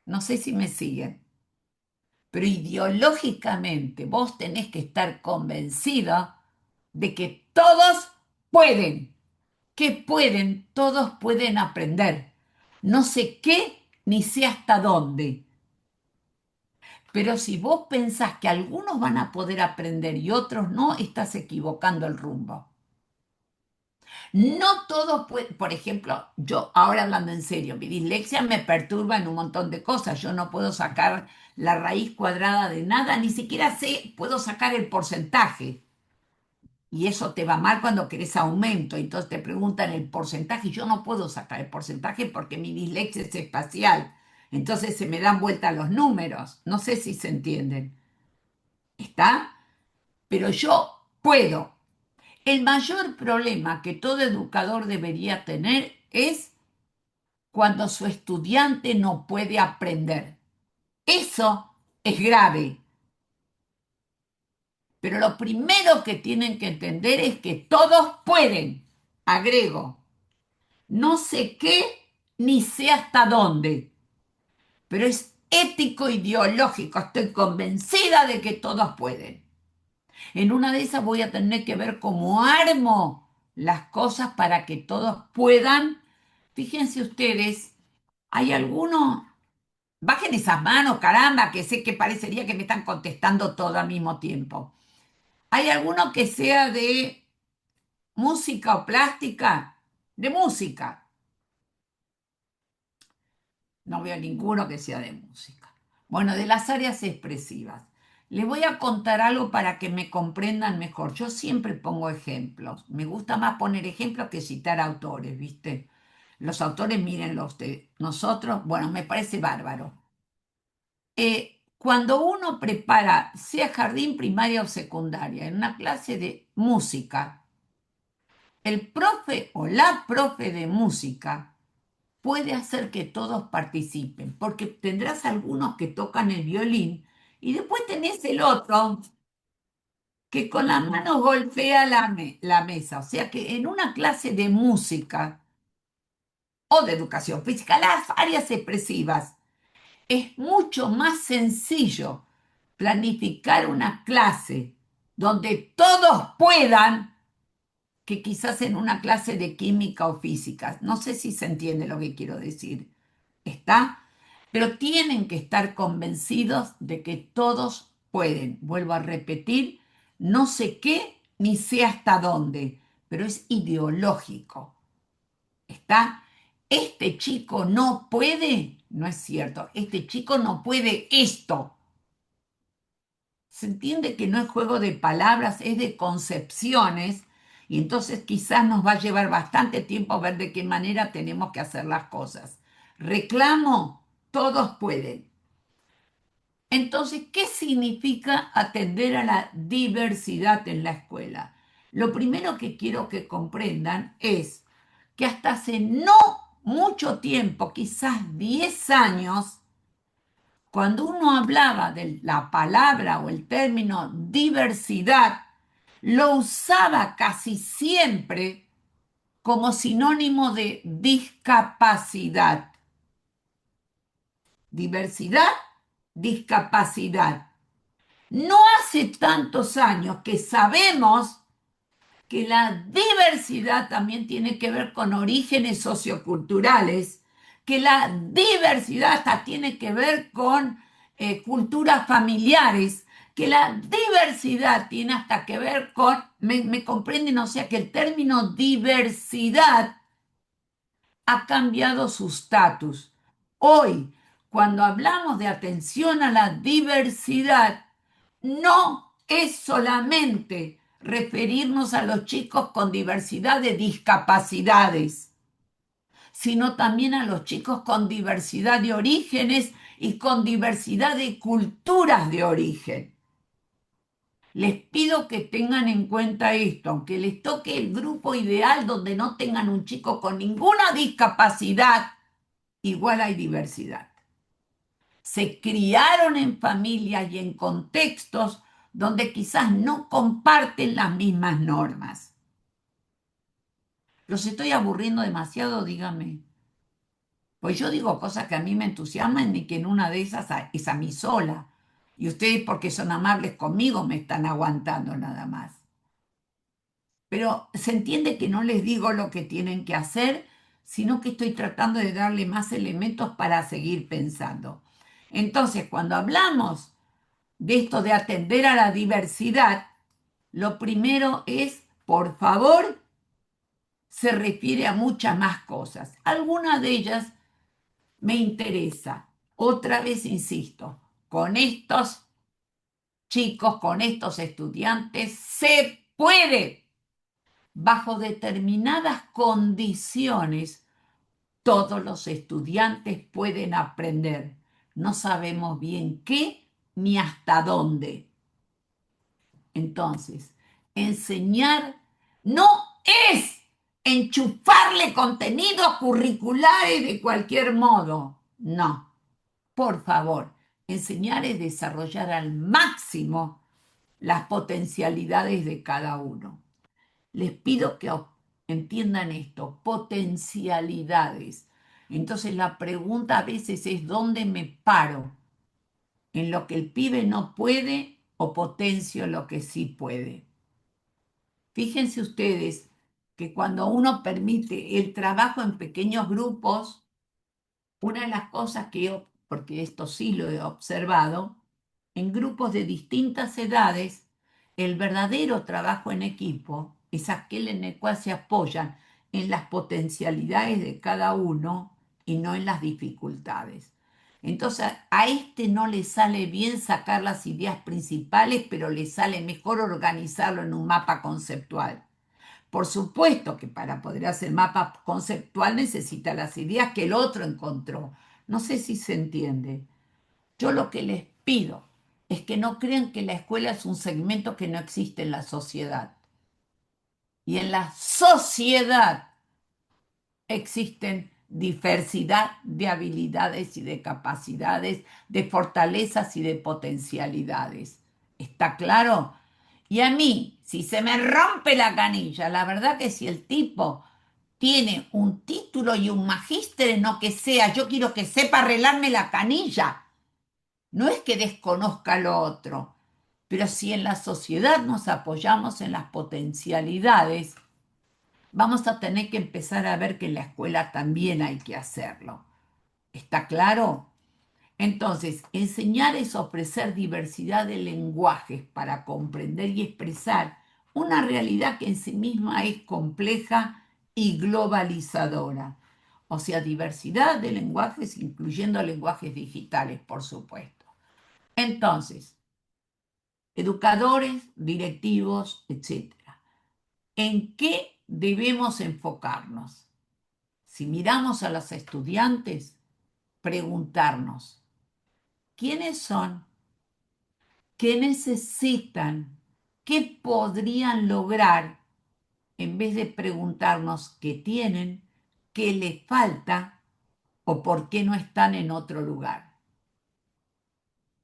No sé si me siguen, pero ideológicamente vos tenés que estar convencido de que todos pueden. Que pueden, todos pueden aprender. No sé qué ni sé hasta dónde. Pero si vos pensás que algunos van a poder aprender y otros no, estás equivocando el rumbo. No todos pueden, por ejemplo, yo ahora hablando en serio, mi dislexia me perturba en un montón de cosas. Yo no puedo sacar la raíz cuadrada de nada, ni siquiera sé, puedo sacar el porcentaje. Y eso te va mal cuando querés aumento. Entonces te preguntan el porcentaje y yo no puedo sacar el porcentaje porque mi dislexia es espacial. Entonces se me dan vuelta los números. No sé si se entienden. ¿Está? Pero yo puedo. El mayor problema que todo educador debería tener es cuando su estudiante no puede aprender. Eso es grave. Pero lo primero que tienen que entender es que todos pueden. Agrego. No sé qué ni sé hasta dónde, pero es ético ideológico. Estoy convencida de que todos pueden. En una de esas voy a tener que ver cómo armo las cosas para que todos puedan. Fíjense ustedes, hay algunos, bajen esas manos, caramba, que sé que parecería que me están contestando todo al mismo tiempo. ¿Hay alguno que sea de música o plástica? De música. No veo ninguno que sea de música. Bueno, de las áreas expresivas. Les voy a contar algo para que me comprendan mejor. Yo siempre pongo ejemplos. Me gusta más poner ejemplos que citar autores, ¿viste? Los autores, mírenlos de nosotros. Bueno, me parece bárbaro. Cuando uno prepara, sea jardín, primaria o secundaria, en una clase de música, el profe o la profe de música puede hacer que todos participen, porque tendrás algunos que tocan el violín y después tenés el otro que con las manos golpea la mesa. O sea que en una clase de música o de educación física, las áreas expresivas, es mucho más sencillo planificar una clase donde todos puedan que quizás en una clase de química o física. No sé si se entiende lo que quiero decir. ¿Está? Pero tienen que estar convencidos de que todos pueden. Vuelvo a repetir, no sé qué ni sé hasta dónde, pero es ideológico. ¿Está? Este chico no puede, no es cierto, este chico no puede esto. Se entiende que no es juego de palabras, es de concepciones, y entonces quizás nos va a llevar bastante tiempo ver de qué manera tenemos que hacer las cosas. Reclamo todos pueden. Entonces, ¿qué significa atender a la diversidad en la escuela? Lo primero que quiero que comprendan es que hasta hace no mucho tiempo, quizás 10 años, cuando uno hablaba de la palabra o el término diversidad, lo usaba casi siempre como sinónimo de discapacidad. Diversidad, discapacidad. No hace tantos años que sabemos que la diversidad también tiene que ver con orígenes socioculturales, que la diversidad hasta tiene que ver con culturas familiares, que la diversidad tiene hasta que ver con, me comprenden, o sea que el término diversidad ha cambiado su estatus. Hoy, cuando hablamos de atención a la diversidad, no es solamente referirnos a los chicos con diversidad de discapacidades, sino también a los chicos con diversidad de orígenes y con diversidad de culturas de origen. Les pido que tengan en cuenta esto, aunque les toque el grupo ideal donde no tengan un chico con ninguna discapacidad, igual hay diversidad. Se criaron en familias y en contextos donde quizás no comparten las mismas normas. ¿Los estoy aburriendo demasiado? Dígame. Pues yo digo cosas que a mí me entusiasman y que en una de esas es a mí sola. Y ustedes, porque son amables conmigo, me están aguantando nada más. Pero se entiende que no les digo lo que tienen que hacer, sino que estoy tratando de darle más elementos para seguir pensando. Entonces, cuando hablamos de esto de atender a la diversidad, lo primero es, por favor, se refiere a muchas más cosas. Alguna de ellas me interesa. Otra vez insisto, con estos chicos, con estos estudiantes, se puede, bajo determinadas condiciones, todos los estudiantes pueden aprender. No sabemos bien qué ni hasta dónde. Entonces, enseñar no es enchufarle contenidos curriculares de cualquier modo. No, por favor, enseñar es desarrollar al máximo las potencialidades de cada uno. Les pido que entiendan esto, potencialidades. Entonces la pregunta a veces es ¿dónde me paro? ¿En lo que el pibe no puede o potencio lo que sí puede? Fíjense ustedes que cuando uno permite el trabajo en pequeños grupos, una de las cosas que yo, porque esto sí lo he observado, en grupos de distintas edades, el verdadero trabajo en equipo es aquel en el cual se apoyan en las potencialidades de cada uno y no en las dificultades. Entonces, a este no le sale bien sacar las ideas principales, pero le sale mejor organizarlo en un mapa conceptual. Por supuesto que para poder hacer mapa conceptual necesita las ideas que el otro encontró. No sé si se entiende. Yo lo que les pido es que no crean que la escuela es un segmento que no existe en la sociedad. Y en la sociedad existen diversidad de habilidades y de capacidades, de fortalezas y de potencialidades. ¿Está claro? Y a mí, si se me rompe la canilla, la verdad que si el tipo tiene un título y un magíster, no que sea, yo quiero que sepa arreglarme la canilla. No es que desconozca lo otro, pero si en la sociedad nos apoyamos en las potencialidades, vamos a tener que empezar a ver que en la escuela también hay que hacerlo. ¿Está claro? Entonces, enseñar es ofrecer diversidad de lenguajes para comprender y expresar una realidad que en sí misma es compleja y globalizadora. O sea, diversidad de lenguajes, incluyendo lenguajes digitales, por supuesto. Entonces, educadores, directivos, etcétera. ¿En qué debemos enfocarnos? Si miramos a los estudiantes, preguntarnos, ¿quiénes son? ¿Qué necesitan? ¿Qué podrían lograr? En vez de preguntarnos qué tienen, qué les falta o por qué no están en otro lugar.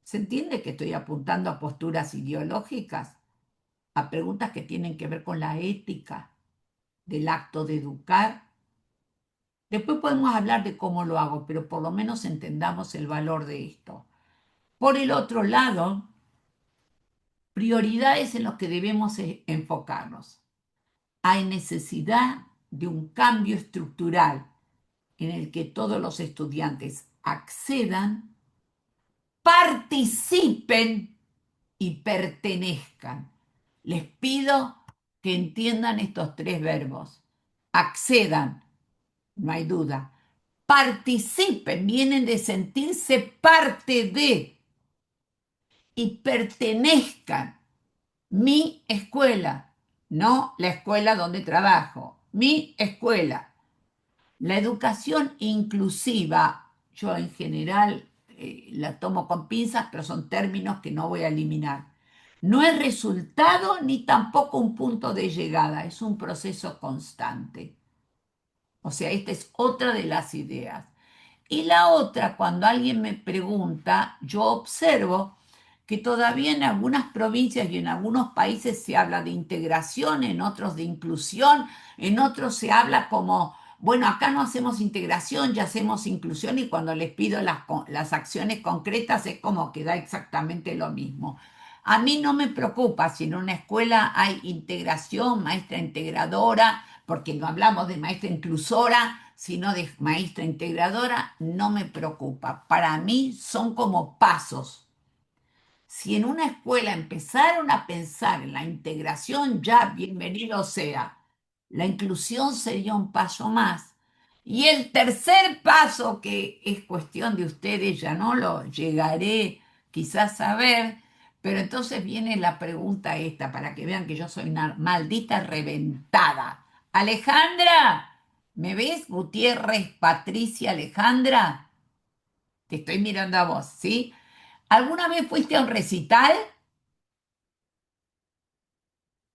¿Se entiende que estoy apuntando a posturas ideológicas? A preguntas que tienen que ver con la ética del acto de educar. Después podemos hablar de cómo lo hago, pero por lo menos entendamos el valor de esto. Por el otro lado, prioridades en las que debemos enfocarnos. Hay necesidad de un cambio estructural en el que todos los estudiantes accedan, participen y pertenezcan. Les pido que entiendan estos tres verbos. Accedan, no hay duda. Participen, vienen de sentirse parte de, y pertenezcan. Mi escuela, no la escuela donde trabajo, mi escuela. La educación inclusiva, yo en general la tomo con pinzas, pero son términos que no voy a eliminar. No es resultado ni tampoco un punto de llegada, es un proceso constante. O sea, esta es otra de las ideas. Y la otra, cuando alguien me pregunta, yo observo que todavía en algunas provincias y en algunos países se habla de integración, en otros de inclusión, en otros se habla como, bueno, acá no hacemos integración, ya hacemos inclusión y cuando les pido las acciones concretas es como que da exactamente lo mismo. A mí no me preocupa si en una escuela hay integración, maestra integradora, porque no hablamos de maestra inclusora, sino de maestra integradora, no me preocupa. Para mí son como pasos. Si en una escuela empezaron a pensar en la integración, ya bienvenido sea. La inclusión sería un paso más. Y el tercer paso, que es cuestión de ustedes, ya no lo llegaré quizás a ver, pero entonces viene la pregunta esta, para que vean que yo soy una maldita reventada. Alejandra, ¿me ves? Gutiérrez, Patricia, Alejandra. Te estoy mirando a vos, ¿sí? ¿Alguna vez fuiste a un recital?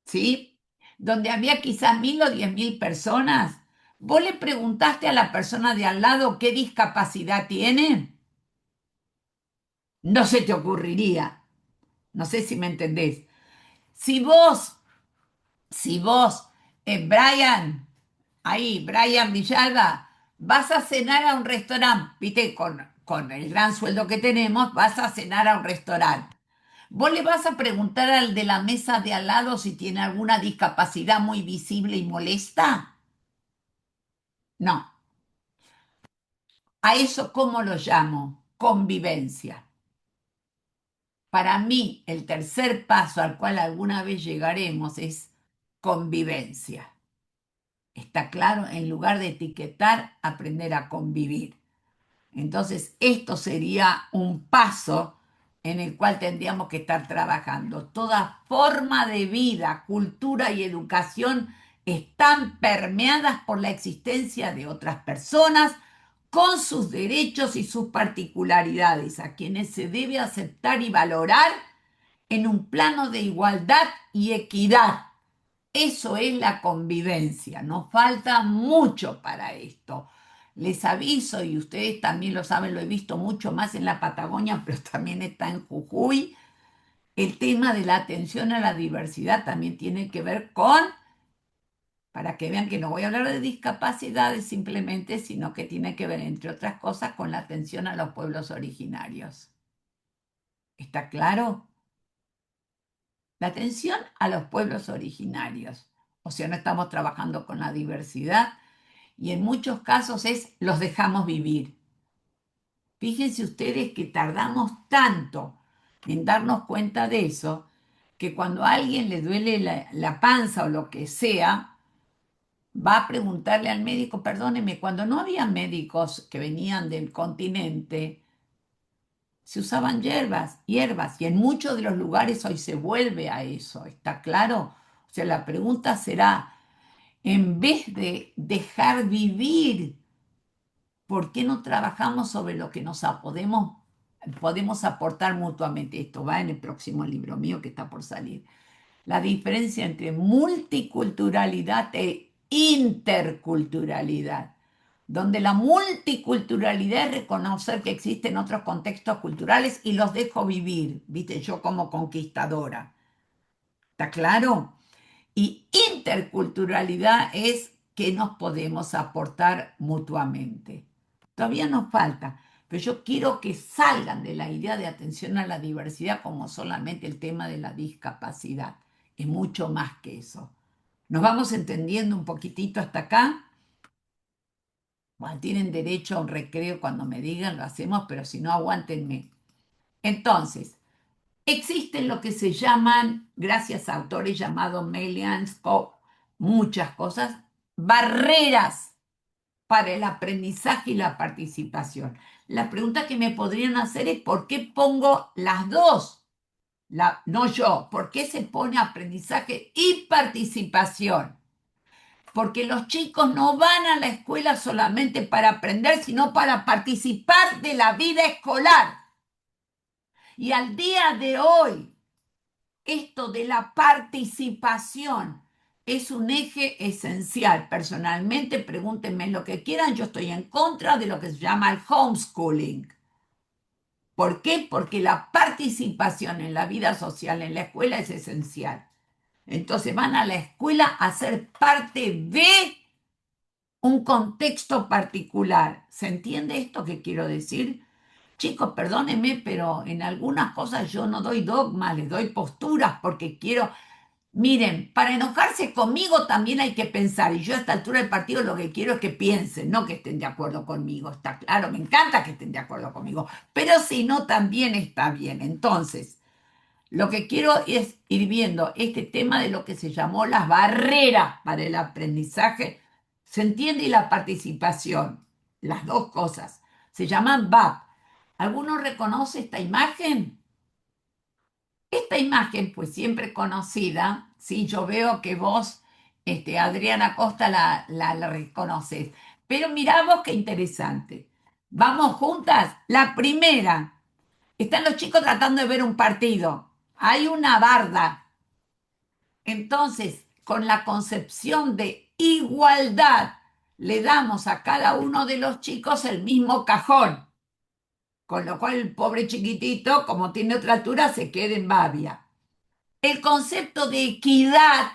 ¿Sí? Donde había quizás 1.000 o 10.000 personas. ¿Vos le preguntaste a la persona de al lado qué discapacidad tiene? No se te ocurriría. No sé si me entendés. Si vos, si vos, Brian, ahí, Brian Villalba, vas a cenar a un restaurante, viste, con el gran sueldo que tenemos, vas a cenar a un restaurante. ¿Vos le vas a preguntar al de la mesa de al lado si tiene alguna discapacidad muy visible y molesta? No. ¿A eso cómo lo llamo? Convivencia. Para mí, el tercer paso al cual alguna vez llegaremos es convivencia. ¿Está claro? En lugar de etiquetar, aprender a convivir. Entonces, esto sería un paso en el cual tendríamos que estar trabajando. Toda forma de vida, cultura y educación están permeadas por la existencia de otras personas con sus derechos y sus particularidades, a quienes se debe aceptar y valorar en un plano de igualdad y equidad. Eso es la convivencia, nos falta mucho para esto. Les aviso, y ustedes también lo saben, lo he visto mucho más en la Patagonia, pero también está en Jujuy, el tema de la atención a la diversidad también tiene que ver con, para que vean que no voy a hablar de discapacidades simplemente, sino que tiene que ver, entre otras cosas, con la atención a los pueblos originarios. ¿Está claro? La atención a los pueblos originarios. O sea, no estamos trabajando con la diversidad y en muchos casos es los dejamos vivir. Fíjense ustedes que tardamos tanto en darnos cuenta de eso, que cuando a alguien le duele la panza o lo que sea, va a preguntarle al médico, perdóneme, cuando no había médicos que venían del continente, se usaban hierbas, y en muchos de los lugares hoy se vuelve a eso, ¿está claro? O sea, la pregunta será, en vez de dejar vivir, ¿por qué no trabajamos sobre lo que podemos aportar mutuamente? Esto va en el próximo libro mío que está por salir. La diferencia entre multiculturalidad e interculturalidad, donde la multiculturalidad es reconocer que existen otros contextos culturales y los dejo vivir, viste, yo como conquistadora. ¿Está claro? Y interculturalidad es que nos podemos aportar mutuamente. Todavía nos falta, pero yo quiero que salgan de la idea de atención a la diversidad como solamente el tema de la discapacidad. Es mucho más que eso. ¿Nos vamos entendiendo un poquitito hasta acá? Bueno, tienen derecho a un recreo cuando me digan, lo hacemos, pero si no, aguántenme. Entonces, existen lo que se llaman, gracias a autores llamados Melians o muchas cosas, barreras para el aprendizaje y la participación. La pregunta que me podrían hacer es ¿por qué pongo las dos? No yo, ¿por qué se pone aprendizaje y participación? Porque los chicos no van a la escuela solamente para aprender, sino para participar de la vida escolar. Y al día de hoy, esto de la participación es un eje esencial. Personalmente, pregúntenme lo que quieran, yo estoy en contra de lo que se llama el homeschooling. ¿Por qué? Porque la participación en la vida social en la escuela es esencial. Entonces van a la escuela a ser parte de un contexto particular. ¿Se entiende esto que quiero decir? Chicos, perdónenme, pero en algunas cosas yo no doy dogmas, les doy posturas porque quiero. Miren, para enojarse conmigo también hay que pensar, y yo a esta altura del partido lo que quiero es que piensen, no que estén de acuerdo conmigo, está claro, me encanta que estén de acuerdo conmigo, pero si no, también está bien. Entonces, lo que quiero es ir viendo este tema de lo que se llamó las barreras para el aprendizaje, se entiende, y la participación, las dos cosas, se llaman VAP. ¿Alguno reconoce esta imagen? Esta imagen, pues siempre conocida, sí, yo veo que vos, Adriana Costa, la reconoces. Pero mirá vos qué interesante. Vamos juntas. La primera, están los chicos tratando de ver un partido. Hay una barda. Entonces, con la concepción de igualdad, le damos a cada uno de los chicos el mismo cajón. Con lo cual el pobre chiquitito, como tiene otra altura, se queda en babia. El concepto de equidad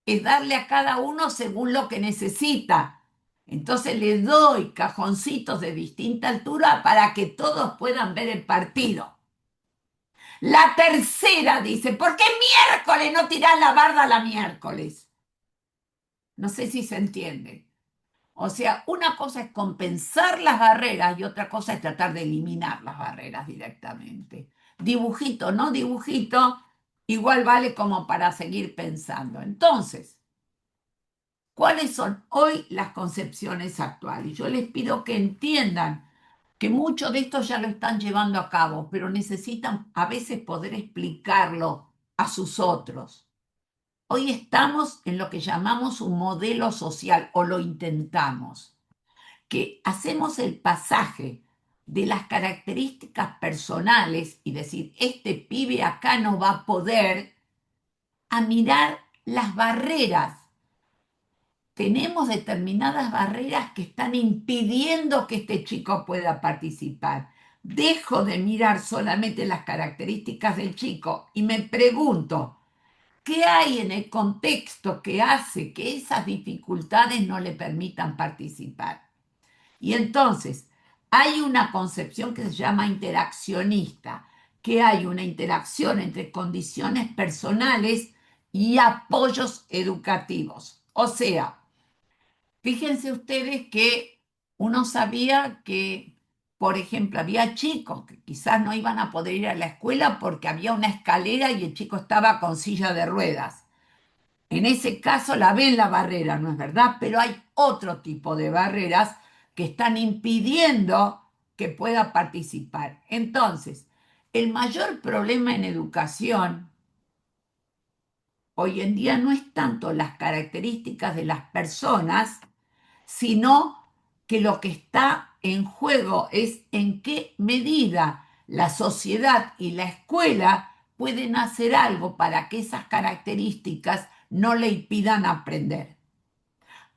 es darle a cada uno según lo que necesita. Entonces le doy cajoncitos de distinta altura para que todos puedan ver el partido. La tercera dice, ¿por qué miércoles no tirás la barda la miércoles? No sé si se entiende. O sea, una cosa es compensar las barreras y otra cosa es tratar de eliminar las barreras directamente. Dibujito, no dibujito, igual vale como para seguir pensando. Entonces, ¿cuáles son hoy las concepciones actuales? Yo les pido que entiendan que mucho de esto ya lo están llevando a cabo, pero necesitan a veces poder explicarlo a sus otros. Hoy estamos en lo que llamamos un modelo social, o lo intentamos, que hacemos el pasaje de las características personales y decir, este pibe acá no va a poder, a mirar las barreras. Tenemos determinadas barreras que están impidiendo que este chico pueda participar. Dejo de mirar solamente las características del chico y me pregunto, ¿qué hay en el contexto que hace que esas dificultades no le permitan participar? Y entonces hay una concepción que se llama interaccionista, que hay una interacción entre condiciones personales y apoyos educativos. O sea, fíjense ustedes que uno sabía que, por ejemplo, había chicos que quizás no iban a poder ir a la escuela porque había una escalera y el chico estaba con silla de ruedas. En ese caso la ven la barrera, ¿no es verdad? Pero hay otro tipo de barreras que están impidiendo que pueda participar. Entonces, el mayor problema en educación hoy en día no es tanto las características de las personas, sino que lo que está en juego es en qué medida la sociedad y la escuela pueden hacer algo para que esas características no le impidan aprender.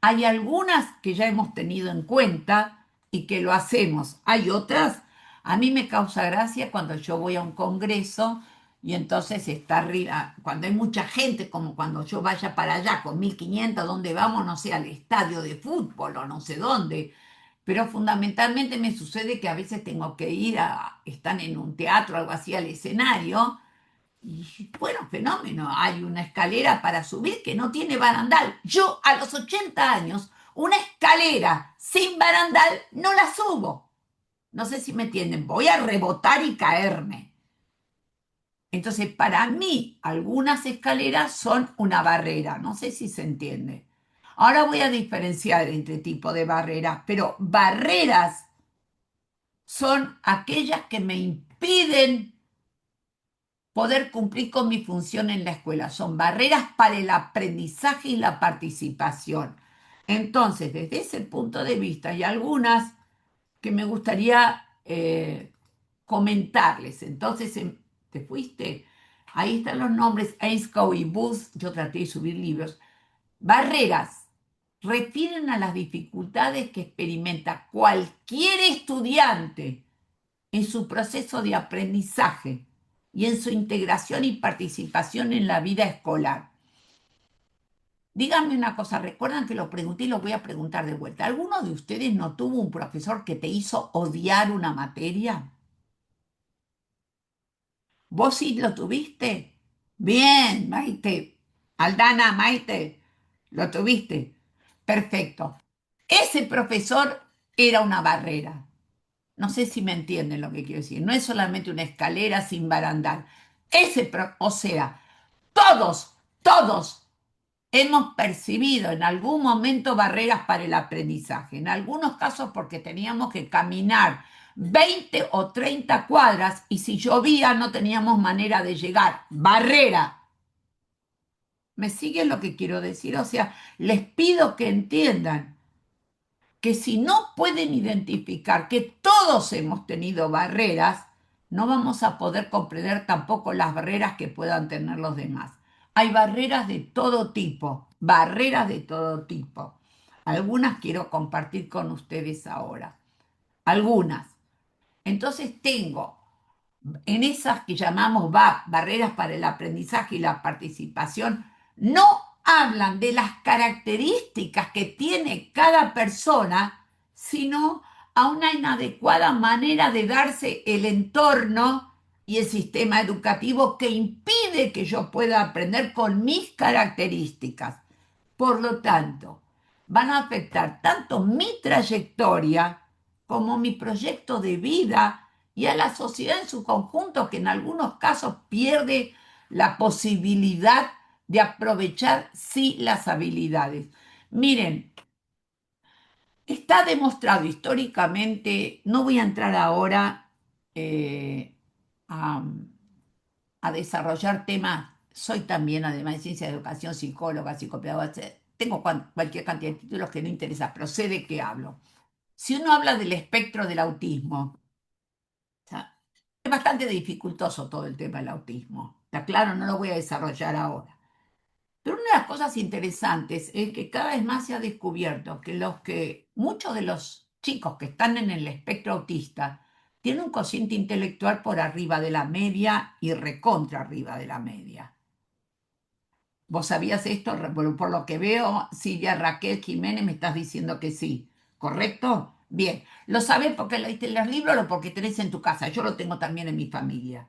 Hay algunas que ya hemos tenido en cuenta y que lo hacemos. Hay otras, a mí me causa gracia cuando yo voy a un congreso y entonces está arriba, cuando hay mucha gente, como cuando yo vaya para allá con 1500, ¿dónde vamos? No sé, al estadio de fútbol o no sé dónde. Pero fundamentalmente me sucede que a veces tengo que ir están en un teatro o algo así al escenario y bueno, fenómeno, hay una escalera para subir que no tiene barandal. Yo a los 80 años, una escalera sin barandal no la subo. No sé si me entienden, voy a rebotar y caerme. Entonces, para mí, algunas escaleras son una barrera, no sé si se entiende. Ahora voy a diferenciar entre tipo de barreras, pero barreras son aquellas que me impiden poder cumplir con mi función en la escuela. Son barreras para el aprendizaje y la participación. Entonces, desde ese punto de vista, hay algunas que me gustaría comentarles. Entonces, ¿te fuiste? Ahí están los nombres, Ainscow y Booth. Yo traté de subir libros. Barreras refieren a las dificultades que experimenta cualquier estudiante en su proceso de aprendizaje y en su integración y participación en la vida escolar. Díganme una cosa, recuerdan que lo pregunté y lo voy a preguntar de vuelta. ¿Alguno de ustedes no tuvo un profesor que te hizo odiar una materia? ¿Vos sí lo tuviste? Bien, Maite. Aldana, Maite, lo tuviste. Perfecto. Ese profesor era una barrera. No sé si me entienden lo que quiero decir. No es solamente una escalera sin barandal. O sea, todos hemos percibido en algún momento barreras para el aprendizaje. En algunos casos porque teníamos que caminar 20 o 30 cuadras y si llovía no teníamos manera de llegar. Barrera. ¿Me siguen lo que quiero decir? O sea, les pido que entiendan que si no pueden identificar que todos hemos tenido barreras, no vamos a poder comprender tampoco las barreras que puedan tener los demás. Hay barreras de todo tipo, barreras de todo tipo. Algunas quiero compartir con ustedes ahora. Algunas. Entonces tengo en esas que llamamos VAP, barreras para el aprendizaje y la participación, no hablan de las características que tiene cada persona, sino a una inadecuada manera de darse el entorno y el sistema educativo que impide que yo pueda aprender con mis características. Por lo tanto, van a afectar tanto mi trayectoria como mi proyecto de vida y a la sociedad en su conjunto, que en algunos casos pierde la posibilidad de aprovechar sí las habilidades. Miren, está demostrado históricamente, no voy a entrar ahora eh, a, a desarrollar temas, soy también, además de ciencia de educación, psicóloga, psicopedagoga, tengo cualquier cantidad de títulos que no interesa, pero sé de qué hablo. Si uno habla del espectro del autismo, o sea, es bastante dificultoso todo el tema del autismo. Está claro, no lo voy a desarrollar ahora. Pero una de las cosas interesantes es que cada vez más se ha descubierto que muchos de los chicos que están en el espectro autista tienen un cociente intelectual por arriba de la media y recontra arriba de la media. ¿Vos sabías esto? Por lo que veo, Silvia Raquel Jiménez me estás diciendo que sí, ¿correcto? Bien, ¿lo sabés porque leíste los libros o porque tenés en tu casa? Yo lo tengo también en mi familia.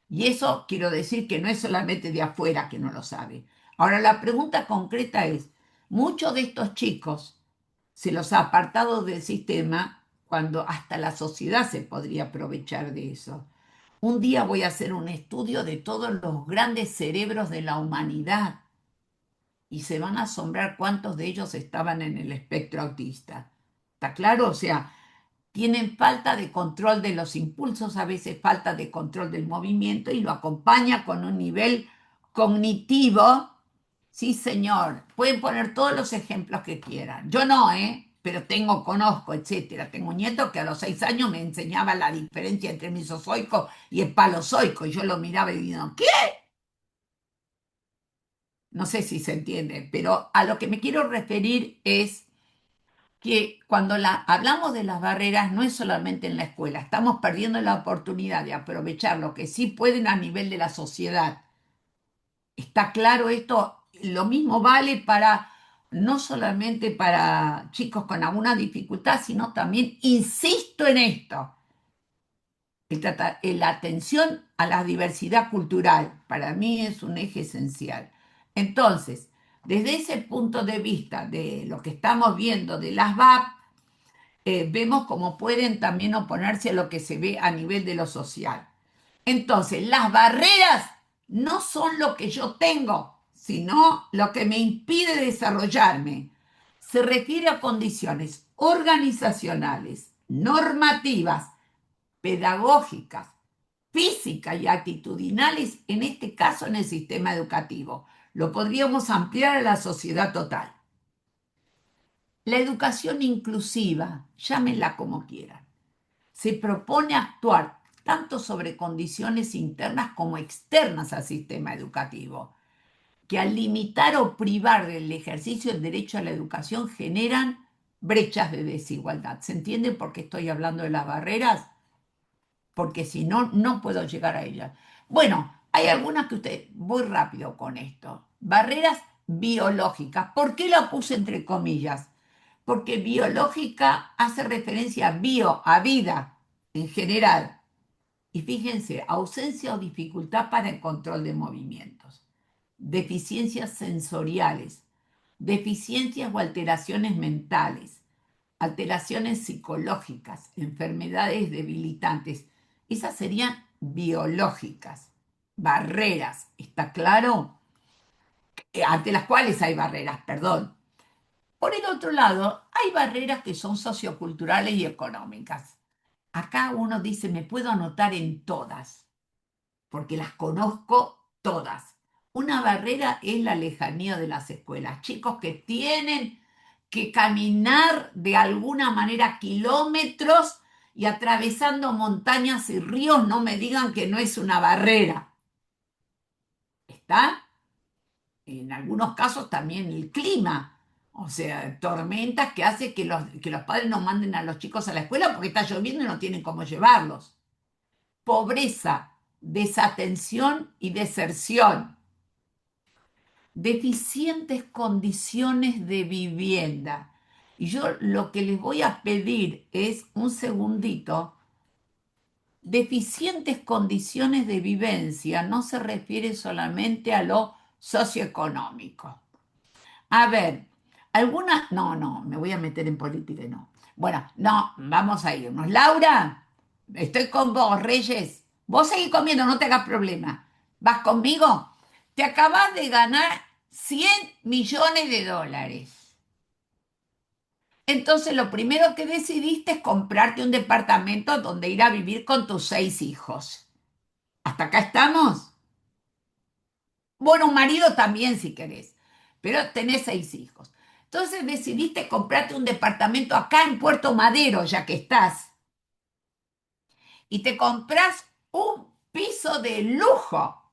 Y eso quiero decir que no es solamente de afuera que no lo sabe. Ahora, la pregunta concreta es, muchos de estos chicos se los ha apartado del sistema cuando hasta la sociedad se podría aprovechar de eso. Un día voy a hacer un estudio de todos los grandes cerebros de la humanidad y se van a asombrar cuántos de ellos estaban en el espectro autista. ¿Está claro? O sea, tienen falta de control de los impulsos, a veces falta de control del movimiento y lo acompaña con un nivel cognitivo. Sí, señor, pueden poner todos los ejemplos que quieran. Yo no, ¿eh? pero conozco, etcétera. Tengo un nieto que a los 6 años me enseñaba la diferencia entre el mesozoico y el palozoico, y yo lo miraba y digo, ¿qué? No sé si se entiende, pero a lo que me quiero referir es que cuando hablamos de las barreras no es solamente en la escuela, estamos perdiendo la oportunidad de aprovechar lo que sí pueden a nivel de la sociedad. ¿Está claro esto? Lo mismo vale para, no solamente para chicos con alguna dificultad, sino también, insisto en esto, la atención a la diversidad cultural, para mí es un eje esencial. Entonces, desde ese punto de vista de lo que estamos viendo de las VAP, vemos cómo pueden también oponerse a lo que se ve a nivel de lo social. Entonces, las barreras no son lo que yo tengo, sino lo que me impide desarrollarme. Se refiere a condiciones organizacionales, normativas, pedagógicas, físicas y actitudinales, en este caso en el sistema educativo. Lo podríamos ampliar a la sociedad total. La educación inclusiva, llámenla como quieran, se propone actuar tanto sobre condiciones internas como externas al sistema educativo, que al limitar o privar del ejercicio del derecho a la educación generan brechas de desigualdad. ¿Se entiende por qué estoy hablando de las barreras? Porque si no, no puedo llegar a ellas. Bueno, hay algunas que voy rápido con esto. Barreras biológicas. ¿Por qué lo puse entre comillas? Porque biológica hace referencia a bio, a vida en general. Y fíjense, ausencia o dificultad para el control de movimientos, deficiencias sensoriales, deficiencias o alteraciones mentales, alteraciones psicológicas, enfermedades debilitantes. Esas serían biológicas, barreras, ¿está claro? Ante las cuales hay barreras, perdón. Por el otro lado, hay barreras que son socioculturales y económicas. Acá uno dice, me puedo anotar en todas, porque las conozco todas. Una barrera es la lejanía de las escuelas. Chicos que tienen que caminar de alguna manera kilómetros y atravesando montañas y ríos, no me digan que no es una barrera. ¿Está? En algunos casos también el clima, o sea, tormentas que hace que los padres no manden a los chicos a la escuela porque está lloviendo y no tienen cómo llevarlos. Pobreza, desatención y deserción, deficientes condiciones de vivienda. Y yo lo que les voy a pedir es un segundito. Deficientes condiciones de vivencia no se refiere solamente a lo socioeconómico. A ver, alguna, no, no, me voy a meter en política, no. Bueno, no, vamos a irnos. Laura, estoy con vos, Reyes. Vos seguís comiendo, no te hagas problema. ¿Vas conmigo? Te acabas de ganar 100 millones de dólares. Entonces, lo primero que decidiste es comprarte un departamento donde ir a vivir con tus 6 hijos. ¿Hasta acá estamos? Bueno, un marido también si querés, pero tenés 6 hijos. Entonces decidiste comprarte un departamento acá en Puerto Madero, ya que estás, y te compras un piso de lujo.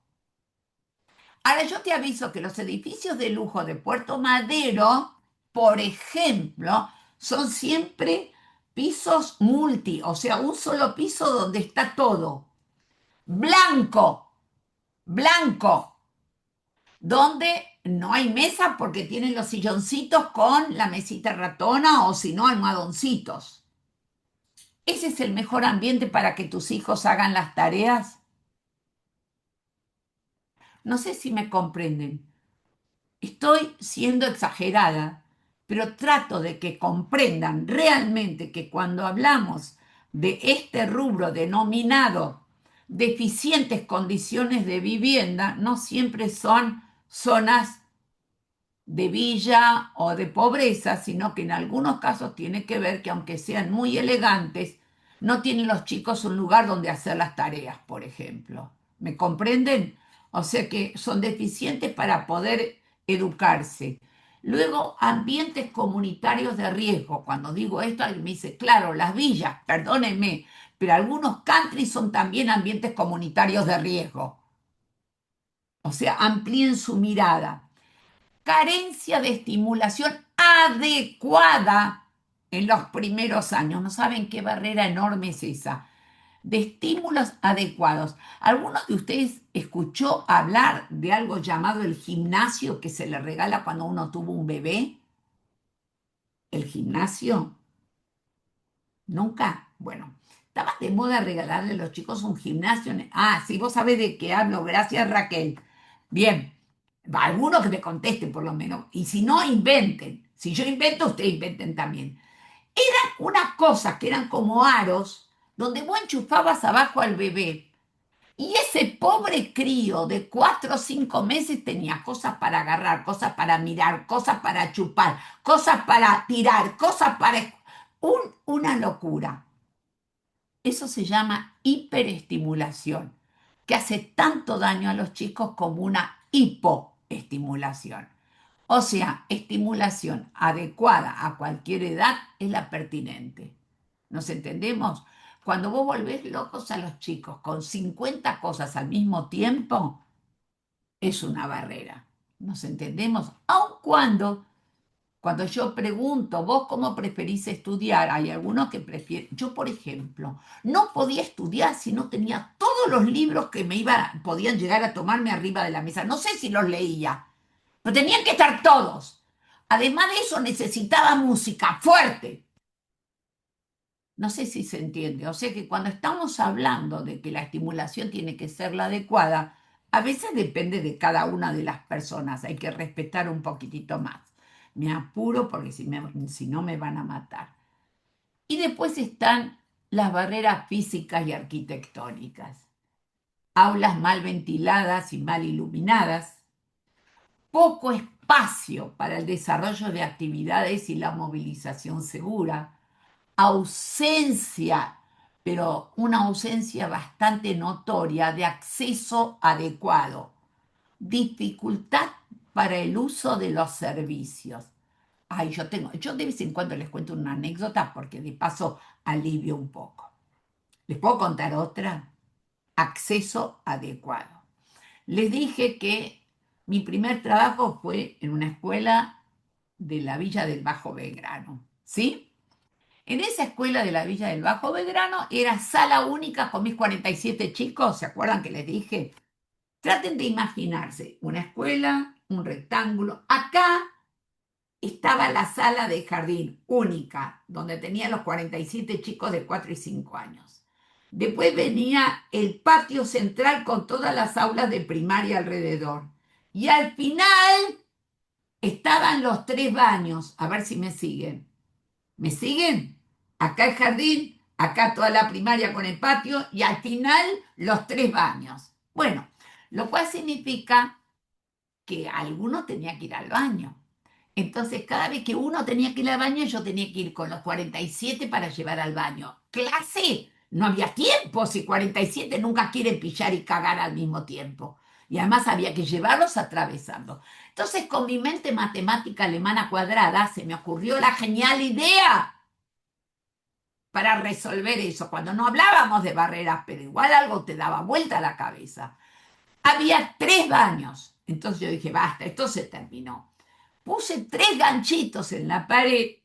Ahora yo te aviso que los edificios de lujo de Puerto Madero, por ejemplo, son siempre pisos multi, o sea, un solo piso donde está todo. Blanco, blanco, donde no hay mesa porque tienen los silloncitos con la mesita ratona o si no, almohadoncitos. ¿Ese es el mejor ambiente para que tus hijos hagan las tareas? No sé si me comprenden. Estoy siendo exagerada, pero trato de que comprendan realmente que cuando hablamos de este rubro denominado deficientes condiciones de vivienda, no siempre son zonas de villa o de pobreza, sino que en algunos casos tiene que ver que aunque sean muy elegantes, no tienen los chicos un lugar donde hacer las tareas, por ejemplo. ¿Me comprenden? O sea que son deficientes para poder educarse. Luego, ambientes comunitarios de riesgo. Cuando digo esto, alguien me dice, claro, las villas, perdónenme, pero algunos countries son también ambientes comunitarios de riesgo. O sea, amplíen su mirada. Carencia de estimulación adecuada en los primeros años. No saben qué barrera enorme es esa. De estímulos adecuados. ¿Alguno de ustedes escuchó hablar de algo llamado el gimnasio que se le regala cuando uno tuvo un bebé? ¿El gimnasio? ¿Nunca? Bueno, estaba de moda regalarle a los chicos un gimnasio. Ah, sí, vos sabés de qué hablo. Gracias, Raquel. Bien, va, algunos que me contesten por lo menos. Y si no, inventen. Si yo invento, ustedes inventen también. Eran unas cosas que eran como aros donde vos enchufabas abajo al bebé. Y ese pobre crío de 4 o 5 meses tenía cosas para agarrar, cosas para mirar, cosas para chupar, cosas para tirar, cosas para... una locura. Eso se llama hiperestimulación, que hace tanto daño a los chicos como una hipoestimulación. O sea, estimulación adecuada a cualquier edad es la pertinente. ¿Nos entendemos? Cuando vos volvés locos a los chicos con 50 cosas al mismo tiempo, es una barrera. ¿Nos entendemos? Aun cuando yo pregunto, ¿vos cómo preferís estudiar? Hay algunos que prefieren. Yo, por ejemplo, no podía estudiar si no tenía todos los libros que podían llegar a tomarme arriba de la mesa. No sé si los leía, pero tenían que estar todos. Además de eso, necesitaba música fuerte. No sé si se entiende. O sea que cuando estamos hablando de que la estimulación tiene que ser la adecuada, a veces depende de cada una de las personas. Hay que respetar un poquitito más. Me apuro porque si no me van a matar. Y después están las barreras físicas y arquitectónicas. Aulas mal ventiladas y mal iluminadas. Poco espacio para el desarrollo de actividades y la movilización segura, ausencia, pero una ausencia bastante notoria de acceso adecuado, dificultad para el uso de los servicios. Ay, yo de vez en cuando les cuento una anécdota porque de paso alivio un poco. ¿Les puedo contar otra? Acceso adecuado. Les dije que mi primer trabajo fue en una escuela de la Villa del Bajo Belgrano, ¿sí? En esa escuela de la Villa del Bajo Belgrano era sala única con mis 47 chicos, ¿se acuerdan que les dije? Traten de imaginarse una escuela, un rectángulo. Acá estaba la sala de jardín única, donde tenía los 47 chicos de 4 y 5 años. Después venía el patio central con todas las aulas de primaria alrededor. Y al final estaban los 3 baños. A ver si me siguen. ¿Me siguen? Acá el jardín, acá toda la primaria con el patio y al final los 3 baños. Bueno, lo cual significa que alguno tenía que ir al baño. Entonces, cada vez que uno tenía que ir al baño, yo tenía que ir con los 47 para llevar al baño. ¡Clase! No había tiempo si 47 nunca quieren pillar y cagar al mismo tiempo. Y además había que llevarlos atravesando. Entonces, con mi mente matemática alemana cuadrada, se me ocurrió la genial idea para resolver eso, cuando no hablábamos de barreras, pero igual algo te daba vuelta a la cabeza. Había 3 baños. Entonces yo dije, basta, esto se terminó. Puse 3 ganchitos en la pared.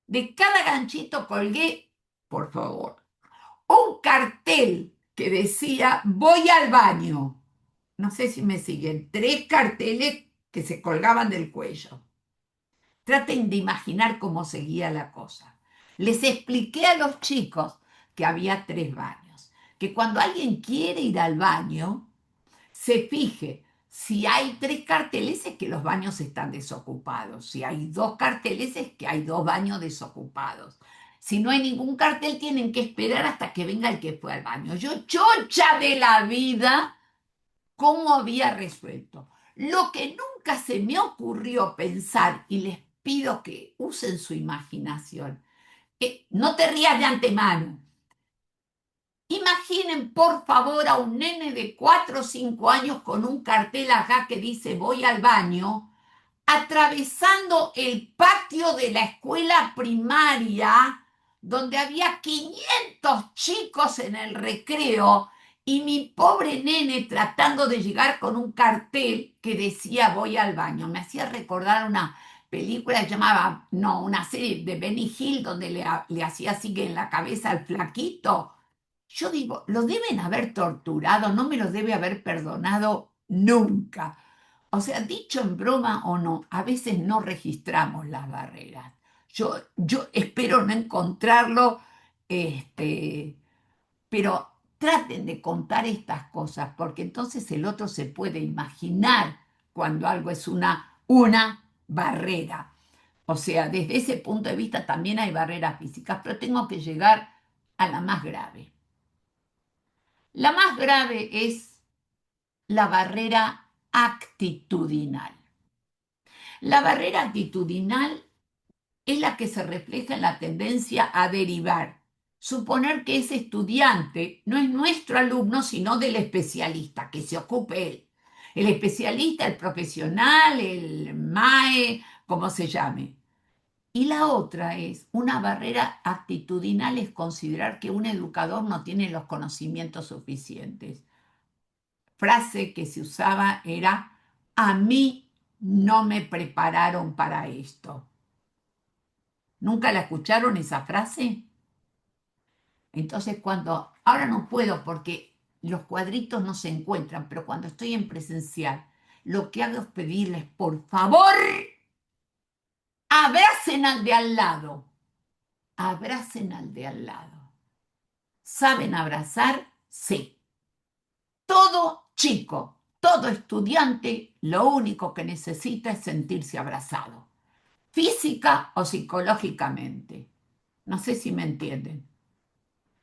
De cada ganchito colgué, por favor, un cartel que decía, voy al baño. No sé si me siguen. 3 carteles que se colgaban del cuello. Traten de imaginar cómo seguía la cosa. Les expliqué a los chicos que había 3 baños, que cuando alguien quiere ir al baño, se fije si hay 3 carteles es que los baños están desocupados, si hay 2 carteles es que hay 2 baños desocupados. Si no hay ningún cartel, tienen que esperar hasta que venga el que fue al baño. Yo, chocha de la vida, cómo había resuelto. Lo que nunca se me ocurrió pensar, y les pido que usen su imaginación, no te rías de antemano. Imaginen por favor a un nene de 4 o 5 años con un cartel acá que dice voy al baño, atravesando el patio de la escuela primaria, donde había 500 chicos en el recreo, y mi pobre nene tratando de llegar con un cartel que decía voy al baño. Me hacía recordar una película que llamaba, no, una serie de Benny Hill, donde le hacía así que en la cabeza al flaquito. Yo digo, lo deben haber torturado, no me lo debe haber perdonado nunca. O sea, dicho en broma o no, a veces no registramos las barreras. Yo espero no encontrarlo, este, pero traten de contar estas cosas, porque entonces el otro se puede imaginar cuando algo es una barrera. O sea, desde ese punto de vista también hay barreras físicas, pero tengo que llegar a la más grave. La más grave es la barrera actitudinal. La barrera actitudinal es la que se refleja en la tendencia a derivar, suponer que ese estudiante no es nuestro alumno, sino del especialista, que se ocupe él. El especialista, el profesional, el MAE, como se llame. Y la otra es, una barrera actitudinal es considerar que un educador no tiene los conocimientos suficientes. Frase que se usaba era, a mí no me prepararon para esto. ¿Nunca la escucharon esa frase? Entonces ahora no puedo porque los cuadritos no se encuentran, pero cuando estoy en presencial, lo que hago es pedirles, por favor, abracen al de al lado, abracen al de al lado. ¿Saben abrazar? Sí. Todo chico, todo estudiante, lo único que necesita es sentirse abrazado, física o psicológicamente. No sé si me entienden.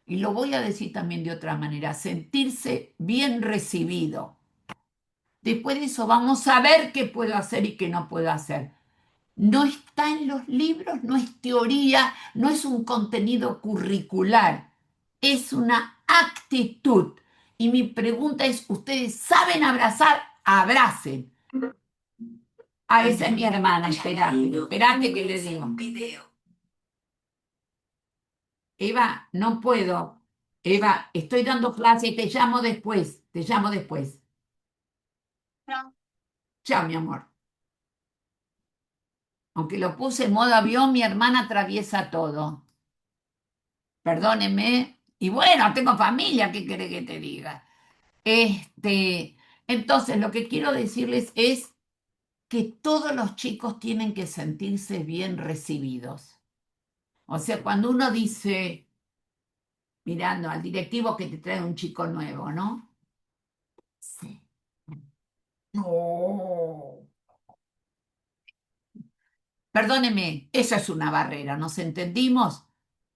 Y lo voy a decir también de otra manera, sentirse bien recibido. Después de eso vamos a ver qué puedo hacer y qué no puedo hacer. No está en los libros, no es teoría, no es un contenido curricular, es una actitud. Y mi pregunta es, ¿ustedes saben abrazar? Abracen. Ah, esa es mi hermana, esperate que le digo. Eva, no puedo. Eva, estoy dando clase, te llamo después, te llamo después. Chao, mi amor. Aunque lo puse en modo avión, mi hermana atraviesa todo. Perdóneme. Y bueno, tengo familia, ¿qué quiere que te diga? Entonces, lo que quiero decirles es que todos los chicos tienen que sentirse bien recibidos. O sea, cuando uno dice, mirando al directivo que te trae un chico nuevo, ¿no? Sí. No. Perdóneme, esa es una barrera, ¿nos entendimos?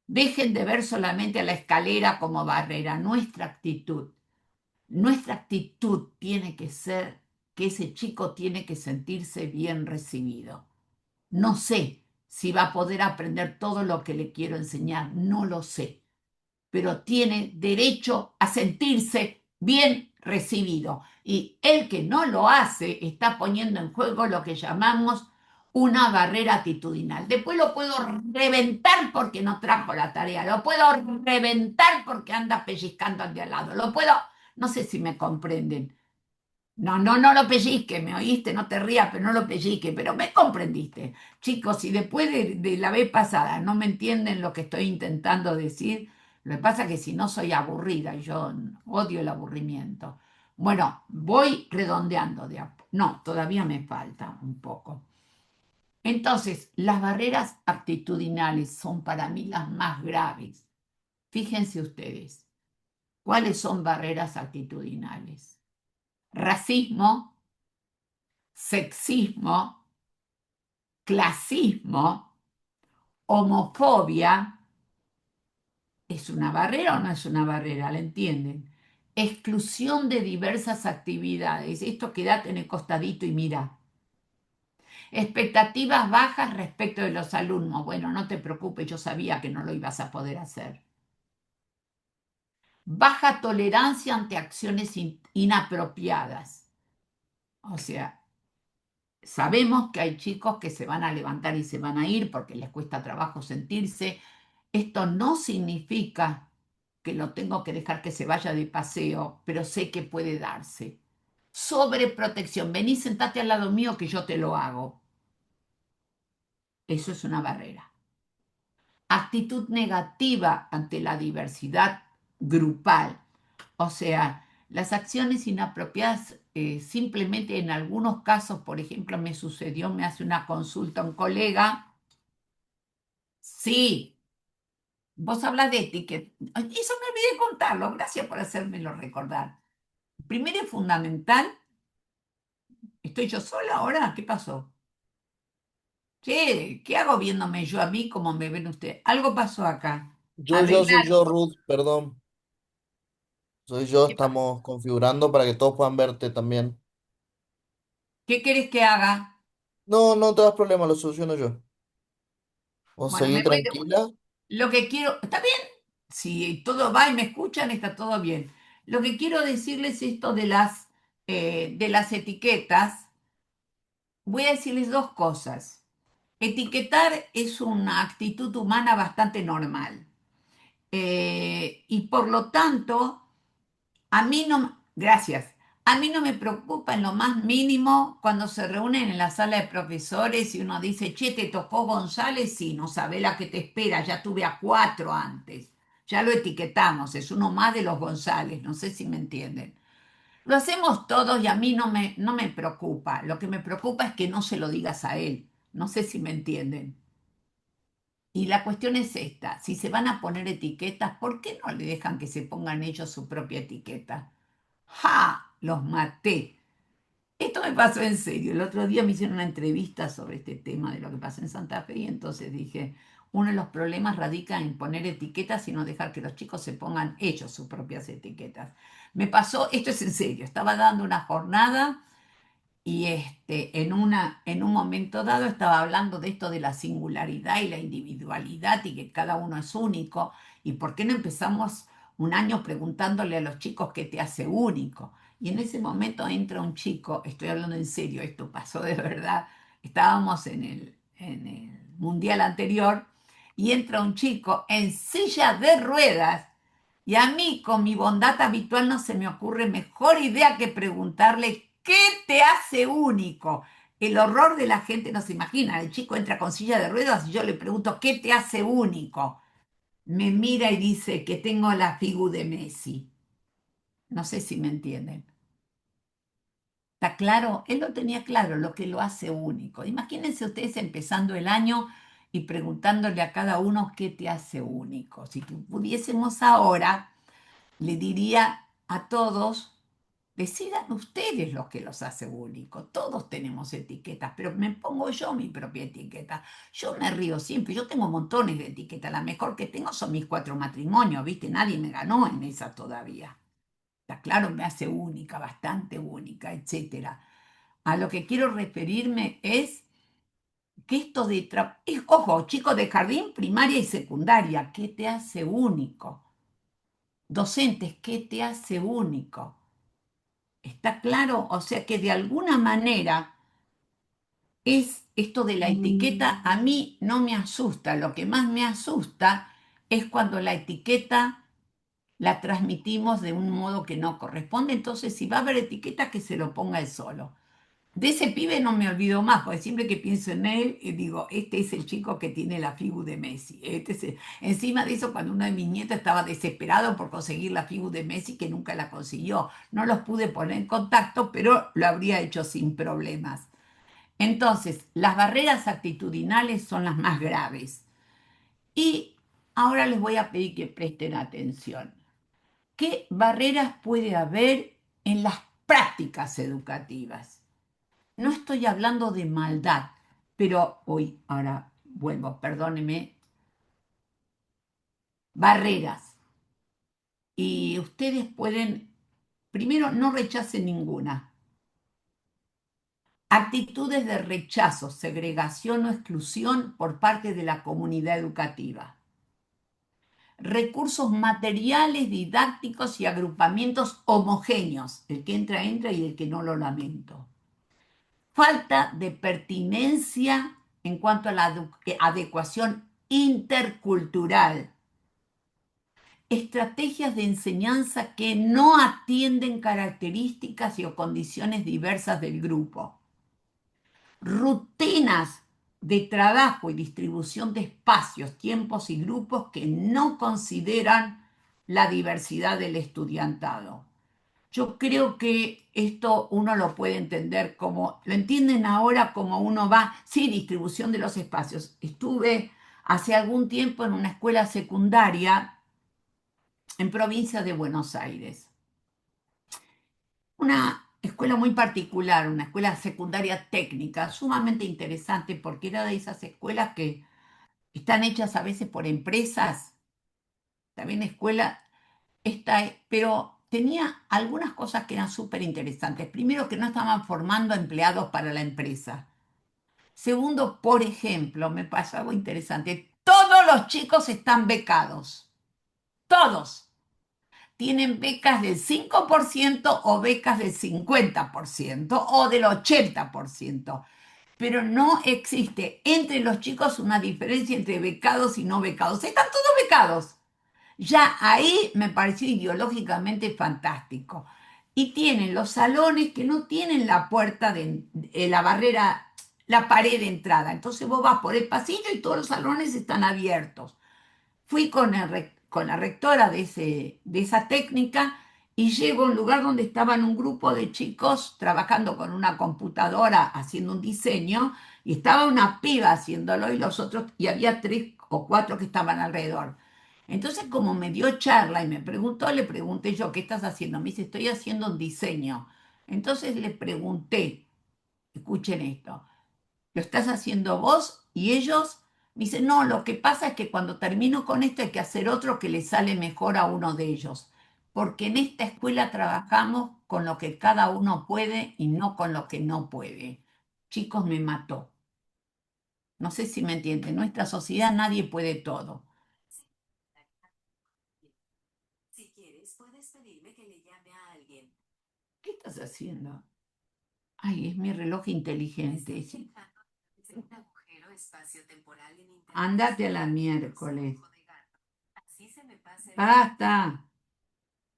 Dejen de ver solamente a la escalera como barrera, nuestra actitud. Nuestra actitud tiene que ser que ese chico tiene que sentirse bien recibido. No sé si va a poder aprender todo lo que le quiero enseñar, no lo sé, pero tiene derecho a sentirse bien recibido. Y el que no lo hace está poniendo en juego lo que llamamos una barrera actitudinal. Después lo puedo reventar porque no trajo la tarea, lo puedo reventar porque anda pellizcando al de al lado, lo puedo, no sé si me comprenden. No, no, no lo pellizque, me oíste, no te rías, pero no lo pellizque, pero me comprendiste. Chicos, si después de la vez pasada no me entienden lo que estoy intentando decir, lo que pasa es que si no soy aburrida y yo odio el aburrimiento. Bueno, voy redondeando no, todavía me falta un poco. Entonces, las barreras actitudinales son para mí las más graves. Fíjense ustedes, ¿cuáles son barreras actitudinales? Racismo, sexismo, clasismo, homofobia, ¿es una barrera o no es una barrera? ¿La entienden? Exclusión de diversas actividades. Esto quédate en el costadito y mira. Expectativas bajas respecto de los alumnos. Bueno, no te preocupes, yo sabía que no lo ibas a poder hacer. Baja tolerancia ante acciones inapropiadas. O sea, Sabemos que hay chicos que se van a levantar y se van a ir porque les cuesta trabajo sentirse. Esto no significa que lo tengo que dejar que se vaya de paseo, pero sé que puede darse. Sobreprotección. Vení, sentate al lado mío que yo te lo hago. Eso es una barrera. Actitud negativa ante la diversidad grupal. O sea, las acciones inapropiadas, simplemente en algunos casos, por ejemplo, me sucedió, me hace una consulta un colega. Sí, vos hablas de etiqueta. Ay, eso me olvidé contarlo, gracias por hacérmelo recordar. Primero y fundamental, ¿estoy yo sola ahora? ¿Qué pasó? Che, ¿qué hago viéndome yo a mí como me ven ustedes? Algo pasó acá. Soy Arreglar. yo, Ruth, perdón. Soy yo, estamos configurando para que todos puedan verte también. ¿Qué querés que haga? No, no te das problema, lo soluciono yo. Vos Bueno, seguí me voy tranquila. lo que quiero, ¿está bien? Si todo va y me escuchan, está todo bien. Lo que quiero decirles es esto de las etiquetas. Voy a decirles dos cosas. Etiquetar es una actitud humana bastante normal. Y por lo tanto, a mí no, gracias, a mí no me preocupa en lo más mínimo cuando se reúnen en la sala de profesores y uno dice, che, ¿te tocó González? Sí, no sabe la que te espera, ya tuve a cuatro antes. Ya lo etiquetamos, es uno más de los González, no sé si me entienden. Lo hacemos todos y a mí no me preocupa. Lo que me preocupa es que no se lo digas a él. No sé si me entienden. Y la cuestión es esta, si se van a poner etiquetas, ¿por qué no le dejan que se pongan ellos su propia etiqueta? ¡Ja! Los maté. Esto me pasó en serio. El otro día me hicieron una entrevista sobre este tema de lo que pasa en Santa Fe y entonces dije, uno de los problemas radica en poner etiquetas y no dejar que los chicos se pongan ellos sus propias etiquetas. Me pasó, esto es en serio, estaba dando una jornada y en un momento dado estaba hablando de esto de la singularidad y la individualidad y que cada uno es único. ¿Y por qué no empezamos un año preguntándole a los chicos qué te hace único? Y en ese momento entra un chico, estoy hablando en serio, esto pasó de verdad, estábamos en el mundial anterior y entra un chico en silla de ruedas y a mí, con mi bondad habitual, no se me ocurre mejor idea que preguntarle qué te hace único. El horror de la gente no se imagina. El chico entra con silla de ruedas y yo le pregunto, ¿qué te hace único? Me mira y dice que tengo la figu de Messi. No sé si me entienden. ¿Está claro? Él lo tenía claro, lo que lo hace único. Imagínense ustedes empezando el año y preguntándole a cada uno qué te hace único. Si pudiésemos ahora le diría a todos, decidan ustedes lo que los hace únicos. Todos tenemos etiquetas, pero me pongo yo mi propia etiqueta. Yo me río siempre, yo tengo montones de etiquetas. La mejor que tengo son mis cuatro matrimonios, ¿viste? Nadie me ganó en esa todavía. Está claro, me hace única, bastante única, etcétera. A lo que quiero referirme es que esto de, ojo, chicos de jardín, primaria y secundaria, ¿qué te hace único? Docentes, ¿qué te hace único? ¿Está claro? O sea que de alguna manera es esto de la etiqueta, a mí no me asusta. Lo que más me asusta es cuando la etiqueta la transmitimos de un modo que no corresponde. Entonces, si va a haber etiqueta, que se lo ponga él solo. De ese pibe no me olvido más, porque siempre que pienso en él, digo, este es el chico que tiene la figu de Messi. Encima de eso, cuando uno de mis nietos estaba desesperado por conseguir la figu de Messi, que nunca la consiguió, no los pude poner en contacto, pero lo habría hecho sin problemas. Entonces, las barreras actitudinales son las más graves. Y ahora les voy a pedir que presten atención. ¿Qué barreras puede haber en las prácticas educativas? No estoy hablando de maldad, pero hoy, ahora vuelvo, perdóneme, barreras. Y ustedes pueden, primero, no rechacen ninguna. Actitudes de rechazo, segregación o exclusión por parte de la comunidad educativa. Recursos materiales, didácticos y agrupamientos homogéneos. El que entra, entra y el que no lo lamento. falta de pertinencia en cuanto a la adecuación intercultural, estrategias de enseñanza que no atienden características y o condiciones diversas del grupo, rutinas de trabajo y distribución de espacios, tiempos y grupos que no consideran la diversidad del estudiantado. Yo creo que esto uno lo puede entender como, lo entienden ahora como uno va, sí, distribución de los espacios. Estuve hace algún tiempo en una escuela secundaria en provincia de Buenos Aires. Una escuela muy particular, una escuela secundaria técnica, sumamente interesante porque era de esas escuelas que están hechas a veces por empresas, también escuela, pero tenía algunas cosas que eran súper interesantes. Primero, que no estaban formando empleados para la empresa. Segundo, por ejemplo, me pasó algo interesante. Todos los chicos están becados. Todos. Tienen becas del 5% o becas del 50% o del 80%. Pero no existe entre los chicos una diferencia entre becados y no becados. Están todos becados. Ya ahí me pareció ideológicamente fantástico. Y tienen los salones que no tienen la puerta la barrera, la pared de entrada. Entonces vos vas por el pasillo y todos los salones están abiertos. Fui con la rectora de esa técnica y llego a un lugar donde estaban un grupo de chicos trabajando con una computadora haciendo un diseño y estaba una piba haciéndolo y los otros, y había tres o cuatro que estaban alrededor. Entonces, como me dio charla y me preguntó, le pregunté yo, ¿qué estás haciendo? Me dice, estoy haciendo un diseño. Entonces le pregunté, escuchen esto, ¿lo estás haciendo vos? Y ellos me dicen, no, lo que pasa es que cuando termino con esto hay que hacer otro que le sale mejor a uno de ellos, porque en esta escuela trabajamos con lo que cada uno puede y no con lo que no puede. Chicos, me mató. No sé si me entienden, en nuestra sociedad nadie puede todo. Si quieres, puedes pedirme que le llame a alguien. ¿Qué estás haciendo? Ay, es mi reloj inteligente. Sí. Andate a la miércoles. Basta.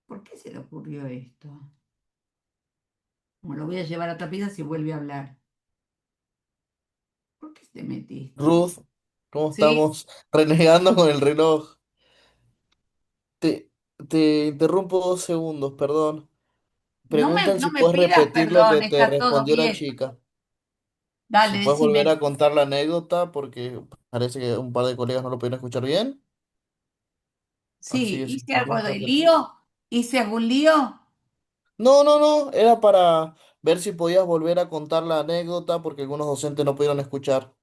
¿Por qué se le ocurrió esto? Como lo voy a llevar a Tapida si vuelve a hablar. ¿Por qué te metiste? Ruth, ¿cómo Sí, estamos renegando con el reloj? Te, te interrumpo 2 segundos, perdón. Preguntan no si me puedes pidas repetir lo perdón, que te está todo respondió la bien. chica. Si Dale, puedes volver decime. a contar la anécdota, porque parece que un par de colegas no lo pudieron escuchar bien. Así Sí, que si hice algo podrías de repetir. lío, hice algún lío. No, no, no, era para ver si podías volver a contar la anécdota, porque algunos docentes no pudieron escuchar.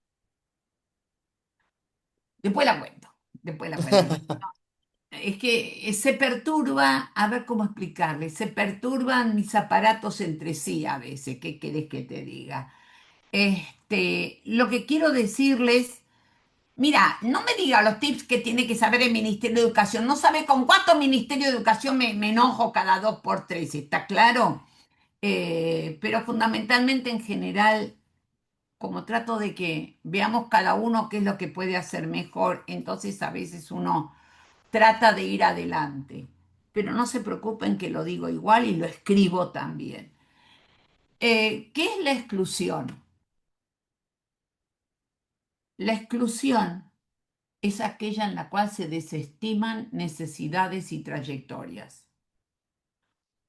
Después la cuento, después la cuento. Es que se perturba, a ver cómo explicarle, se perturban mis aparatos entre sí a veces, ¿qué querés que te diga? Lo que quiero decirles, mira, no me diga los tips que tiene que saber el Ministerio de Educación, no sabe con cuánto Ministerio de Educación me enojo cada 2 por 3, ¿está claro? Pero fundamentalmente en general, como trato de que veamos cada uno qué es lo que puede hacer mejor, entonces a veces uno trata de ir adelante. Pero no se preocupen que lo digo igual y lo escribo también. ¿Qué es la exclusión? La exclusión es aquella en la cual se desestiman necesidades y trayectorias.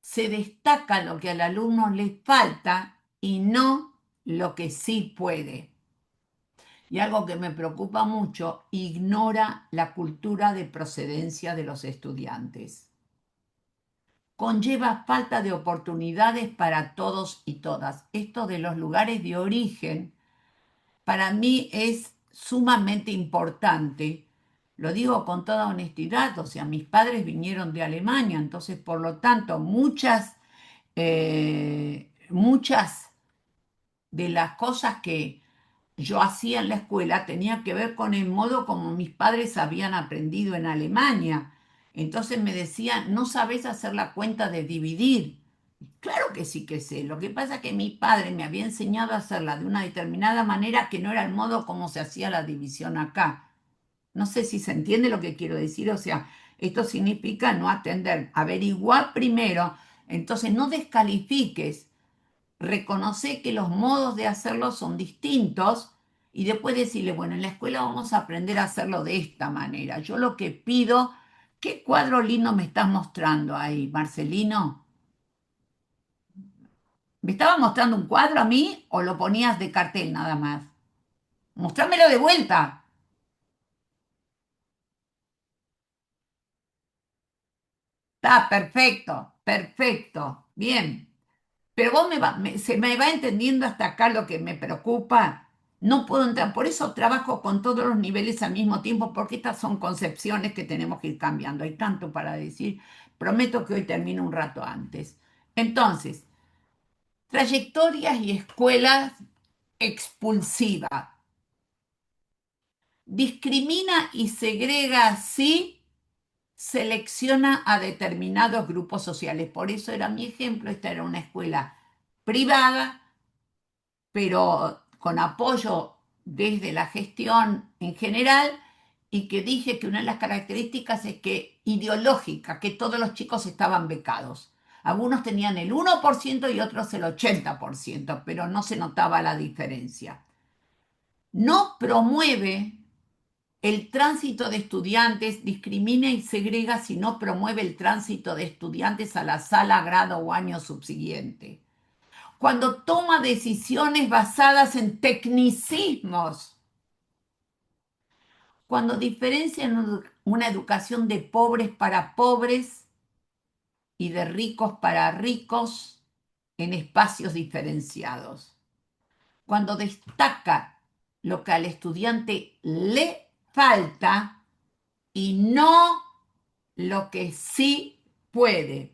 Se destaca lo que al alumno le falta y no lo que sí puede. Y algo que me preocupa mucho, ignora la cultura de procedencia de los estudiantes. Conlleva falta de oportunidades para todos y todas. Esto de los lugares de origen, para mí es sumamente importante. Lo digo con toda honestidad, o sea, mis padres vinieron de Alemania, entonces por lo tanto muchas de las cosas que yo hacía en la escuela tenía que ver con el modo como mis padres habían aprendido en Alemania. Entonces me decían, no sabes hacer la cuenta de dividir. Claro que sí que sé. Lo que pasa es que mi padre me había enseñado a hacerla de una determinada manera que no era el modo como se hacía la división acá. No sé si se entiende lo que quiero decir. O sea, esto significa no atender. Averiguar primero. Entonces no descalifiques. Reconoce que los modos de hacerlo son distintos y después decirle, bueno, en la escuela vamos a aprender a hacerlo de esta manera. Yo lo que pido, ¿qué cuadro lindo me estás mostrando ahí, Marcelino? ¿Me estaba mostrando un cuadro a mí o lo ponías de cartel nada más? Mostrámelo de vuelta. Está perfecto, perfecto, bien. Pero vos se me va entendiendo hasta acá lo que me preocupa. No puedo entrar, por eso trabajo con todos los niveles al mismo tiempo, porque estas son concepciones que tenemos que ir cambiando. Hay tanto para decir. Prometo que hoy termino un rato antes. Entonces, trayectorias y escuelas expulsiva. Discrimina y segrega, sí, selecciona a determinados grupos sociales. Por eso era mi ejemplo, esta era una escuela privada, pero con apoyo desde la gestión en general, y que dije que una de las características es que ideológica, que todos los chicos estaban becados. Algunos tenían el 1% y otros el 80%, pero no se notaba la diferencia. No promueve el tránsito de estudiantes, discrimina y segrega si no promueve el tránsito de estudiantes a la sala, grado o año subsiguiente. Cuando toma decisiones basadas en tecnicismos, cuando diferencia una educación de pobres para pobres y de ricos para ricos en espacios diferenciados, cuando destaca lo que al estudiante le falta y no lo que sí puede,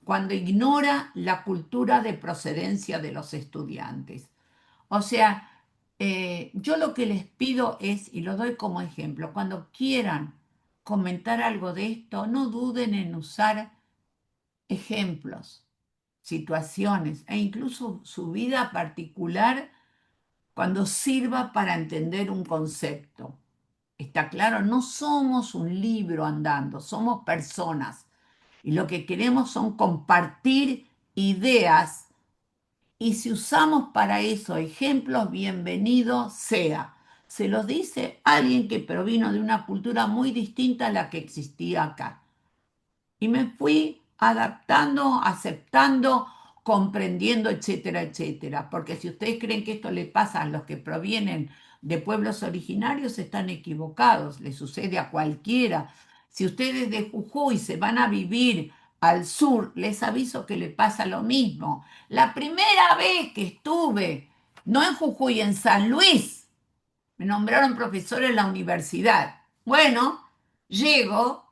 cuando ignora la cultura de procedencia de los estudiantes. O sea, yo lo que les pido es, y lo doy como ejemplo, cuando quieran comentar algo de esto, no duden en usar ejemplos, situaciones e incluso su vida particular cuando sirva para entender un concepto. ¿Está claro? No somos un libro andando, somos personas y lo que queremos son compartir ideas, y si usamos para eso ejemplos, bienvenido sea. Se los dice alguien que provino de una cultura muy distinta a la que existía acá. Y me fui adaptando, aceptando, comprendiendo, etcétera, etcétera. Porque si ustedes creen que esto le pasa a los que provienen de pueblos originarios, están equivocados. Le sucede a cualquiera. Si ustedes de Jujuy se van a vivir al sur, les aviso que le pasa lo mismo. La primera vez que estuve, no en Jujuy, en San Luis, me nombraron profesor en la universidad. Bueno, llego,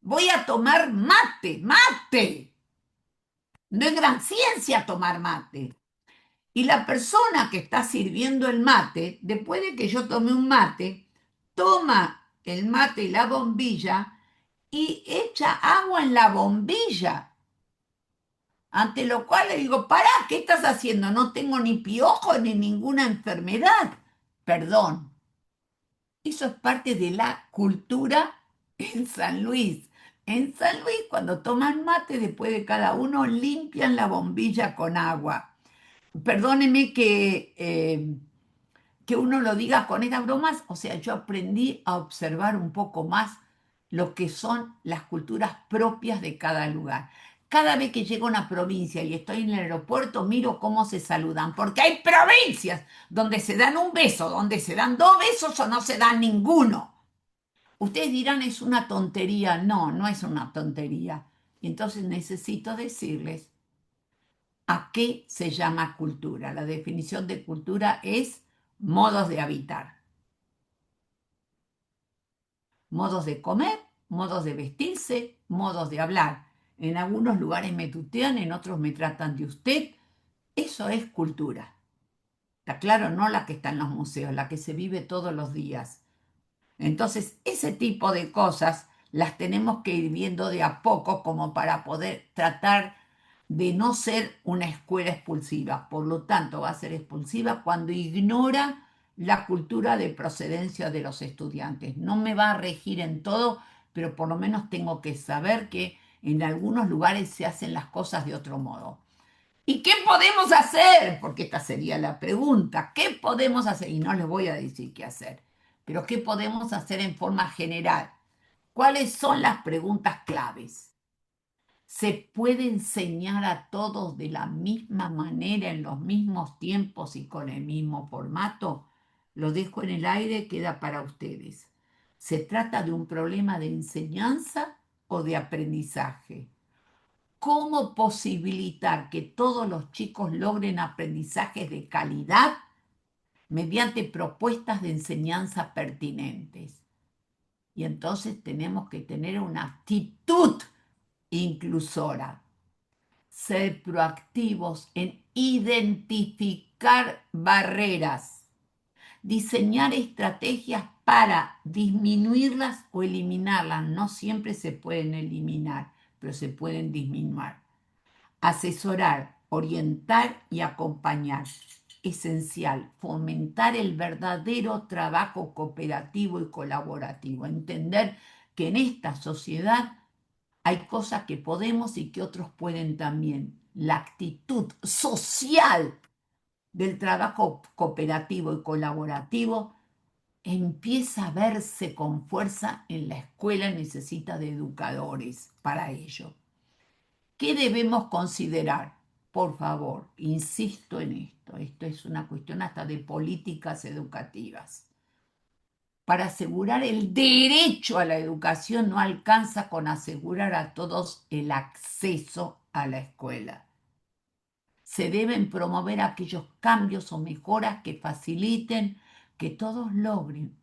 voy a tomar mate, mate. No es gran ciencia tomar mate. Y la persona que está sirviendo el mate, después de que yo tomé un mate, toma el mate y la bombilla y echa agua en la bombilla. Ante lo cual le digo, pará, ¿qué estás haciendo? No tengo ni piojo ni ninguna enfermedad. Perdón, eso es parte de la cultura en San Luis. En San Luis, cuando toman mate, después de cada uno, limpian la bombilla con agua. Perdóneme que uno lo diga con estas bromas. O sea, yo aprendí a observar un poco más lo que son las culturas propias de cada lugar. Cada vez que llego a una provincia y estoy en el aeropuerto, miro cómo se saludan, porque hay provincias donde se dan un beso, donde se dan dos besos o no se dan ninguno. Ustedes dirán, es una tontería. No, no es una tontería. Y entonces necesito decirles a qué se llama cultura. La definición de cultura es modos de habitar, modos de comer, modos de vestirse, modos de hablar. En algunos lugares me tutean, en otros me tratan de usted. Eso es cultura. Está claro, no la que está en los museos, la que se vive todos los días. Entonces, ese tipo de cosas las tenemos que ir viendo de a poco como para poder tratar de no ser una escuela expulsiva. Por lo tanto, va a ser expulsiva cuando ignora la cultura de procedencia de los estudiantes. No me va a regir en todo, pero por lo menos tengo que saber que en algunos lugares se hacen las cosas de otro modo. ¿Y qué podemos hacer? Porque esta sería la pregunta. ¿Qué podemos hacer? Y no les voy a decir qué hacer, pero ¿qué podemos hacer en forma general? ¿Cuáles son las preguntas claves? ¿Se puede enseñar a todos de la misma manera, en los mismos tiempos y con el mismo formato? Lo dejo en el aire, queda para ustedes. ¿Se trata de un problema de enseñanza o de aprendizaje? ¿Cómo posibilitar que todos los chicos logren aprendizajes de calidad mediante propuestas de enseñanza pertinentes? Y entonces tenemos que tener una actitud inclusora, ser proactivos en identificar barreras, diseñar estrategias para disminuirlas o eliminarlas. No siempre se pueden eliminar, pero se pueden disminuir. Asesorar, orientar y acompañar. Esencial, fomentar el verdadero trabajo cooperativo y colaborativo. Entender que en esta sociedad hay cosas que podemos y que otros pueden también. La actitud social del trabajo cooperativo y colaborativo empieza a verse con fuerza en la escuela, necesita de educadores para ello. ¿Qué debemos considerar? Por favor, insisto en esto. Esto es una cuestión hasta de políticas educativas. Para asegurar el derecho a la educación no alcanza con asegurar a todos el acceso a la escuela. Se deben promover aquellos cambios o mejoras que faciliten que todos logren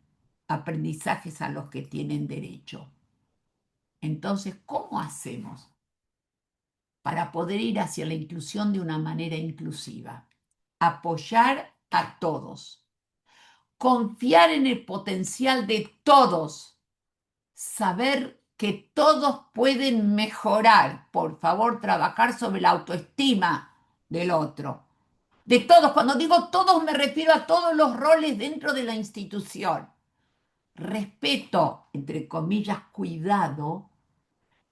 aprendizajes a los que tienen derecho. Entonces, ¿cómo hacemos para poder ir hacia la inclusión de una manera inclusiva? Apoyar a todos, confiar en el potencial de todos, saber que todos pueden mejorar, por favor, trabajar sobre la autoestima del otro. De todos, cuando digo todos me refiero a todos los roles dentro de la institución. Respeto, entre comillas, cuidado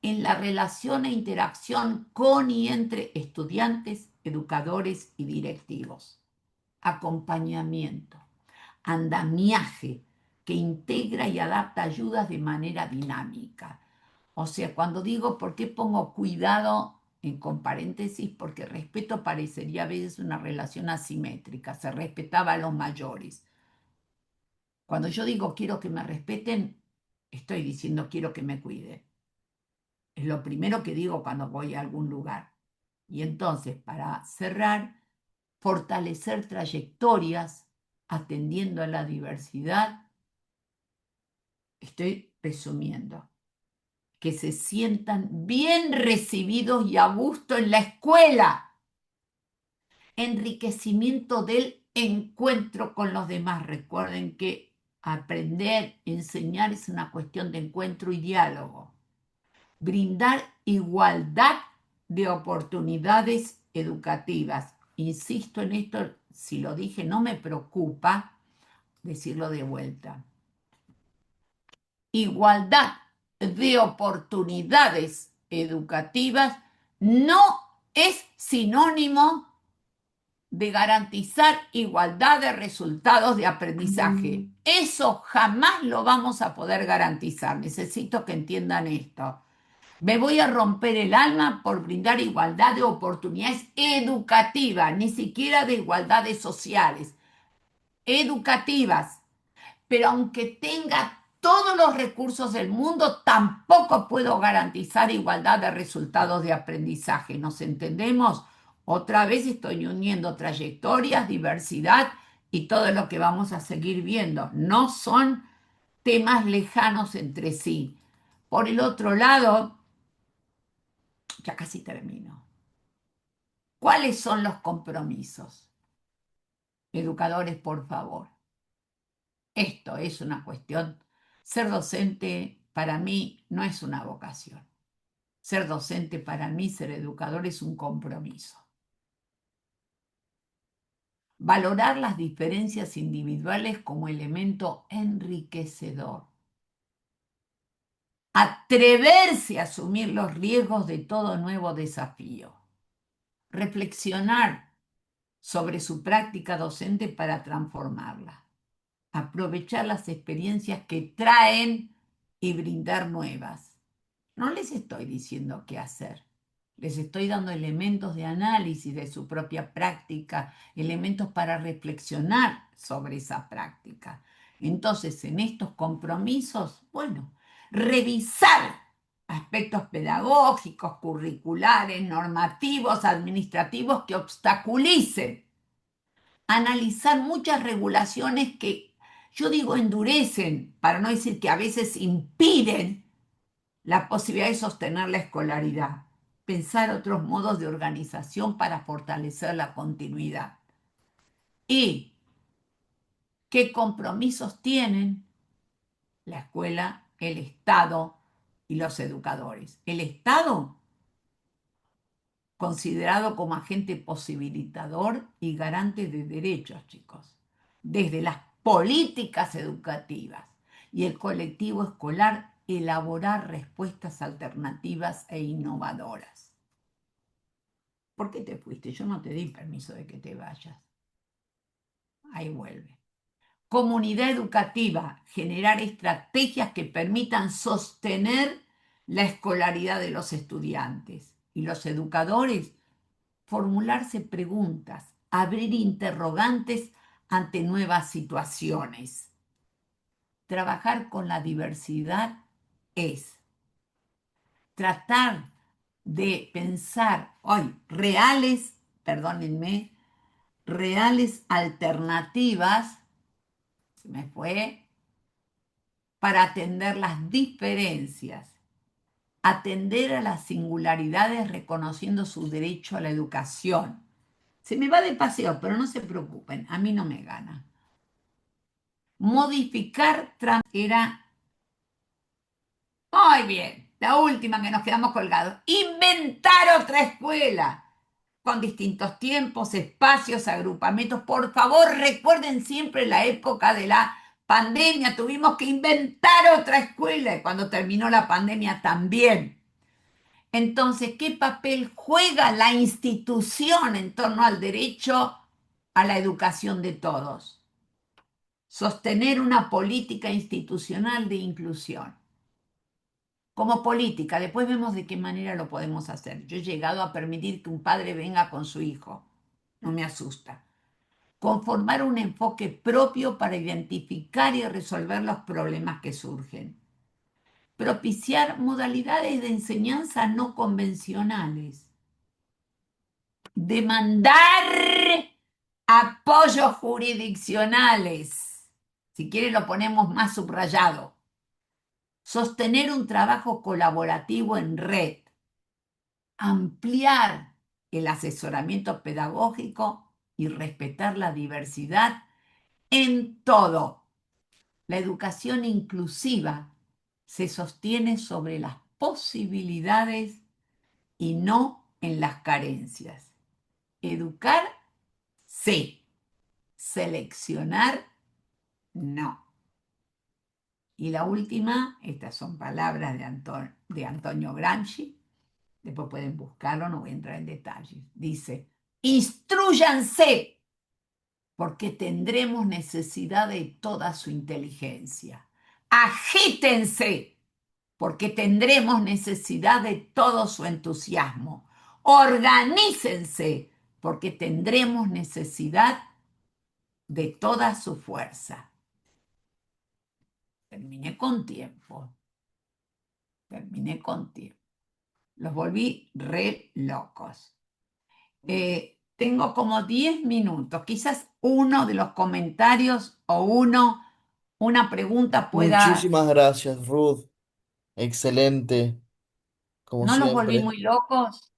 en la relación e interacción con y entre estudiantes, educadores y directivos. Acompañamiento, andamiaje que integra y adapta ayudas de manera dinámica. O sea, cuando digo por qué pongo cuidado, con paréntesis, porque respeto parecería a veces una relación asimétrica, se respetaba a los mayores. Cuando yo digo quiero que me respeten, estoy diciendo quiero que me cuiden. Es lo primero que digo cuando voy a algún lugar. Y entonces, para cerrar, fortalecer trayectorias atendiendo a la diversidad, estoy resumiendo, que se sientan bien recibidos y a gusto en la escuela. Enriquecimiento del encuentro con los demás. Recuerden que aprender, enseñar es una cuestión de encuentro y diálogo. Brindar igualdad de oportunidades educativas. Insisto en esto, si lo dije, no me preocupa decirlo de vuelta. Igualdad de oportunidades educativas no es sinónimo de garantizar igualdad de resultados de aprendizaje. Eso jamás lo vamos a poder garantizar. Necesito que entiendan esto. Me voy a romper el alma por brindar igualdad de oportunidades educativas, ni siquiera de igualdades sociales, educativas. Pero aunque tenga todos los recursos del mundo, tampoco puedo garantizar igualdad de resultados de aprendizaje. ¿Nos entendemos? Otra vez estoy uniendo trayectorias, diversidad y todo lo que vamos a seguir viendo. No son temas lejanos entre sí. Por el otro lado, ya casi termino. ¿Cuáles son los compromisos? Educadores, por favor. Esto es una cuestión. Ser docente para mí no es una vocación. Ser docente para mí, ser educador es un compromiso. Valorar las diferencias individuales como elemento enriquecedor. Atreverse a asumir los riesgos de todo nuevo desafío. Reflexionar sobre su práctica docente para transformarla. Aprovechar las experiencias que traen y brindar nuevas. No les estoy diciendo qué hacer. Les estoy dando elementos de análisis de su propia práctica, elementos para reflexionar sobre esa práctica. Entonces, en estos compromisos, bueno, revisar aspectos pedagógicos, curriculares, normativos, administrativos que obstaculicen, analizar muchas regulaciones que yo digo endurecen, para no decir que a veces impiden la posibilidad de sostener la escolaridad, pensar otros modos de organización para fortalecer la continuidad. ¿Y qué compromisos tienen la escuela, el Estado y los educadores? El Estado, considerado como agente posibilitador y garante de derechos, chicos, desde las políticas educativas, y el colectivo escolar, elaborar respuestas alternativas e innovadoras. ¿Por qué te fuiste? Yo no te di permiso de que te vayas. Ahí vuelve. Comunidad educativa, generar estrategias que permitan sostener la escolaridad de los estudiantes. Y los educadores, formularse preguntas, abrir interrogantes ante nuevas situaciones. Trabajar con la diversidad es tratar de pensar hoy reales, perdónenme, reales alternativas, se me fue, para atender las diferencias, atender a las singularidades reconociendo su derecho a la educación. Se me va de paseo, pero no se preocupen, a mí no me gana. Modificar era, muy bien, la última que nos quedamos colgados, inventar otra escuela con distintos tiempos, espacios, agrupamientos. Por favor, recuerden siempre la época de la pandemia. Tuvimos que inventar otra escuela y cuando terminó la pandemia también. Entonces, ¿qué papel juega la institución en torno al derecho a la educación de todos? Sostener una política institucional de inclusión. Como política, después vemos de qué manera lo podemos hacer. Yo he llegado a permitir que un padre venga con su hijo. No me asusta. Conformar un enfoque propio para identificar y resolver los problemas que surgen. Propiciar modalidades de enseñanza no convencionales. Demandar apoyos jurisdiccionales. Si quiere lo ponemos más subrayado. Sostener un trabajo colaborativo en red. Ampliar el asesoramiento pedagógico y respetar la diversidad en todo. La educación inclusiva se sostiene sobre las posibilidades y no en las carencias. Educar, sí. Seleccionar, no. Y la última, estas son palabras de Antonio Gramsci, después pueden buscarlo, no voy a entrar en detalles. Dice, instruyanse porque tendremos necesidad de toda su inteligencia. Agítense, porque tendremos necesidad de todo su entusiasmo. Organícense, porque tendremos necesidad de toda su fuerza. Terminé con tiempo. Terminé con tiempo. Los volví re locos. Tengo como 10 minutos. Quizás uno de los comentarios o una pregunta pueda. Muchísimas gracias, Ruth. Excelente, como ¿No los volví siempre. muy locos?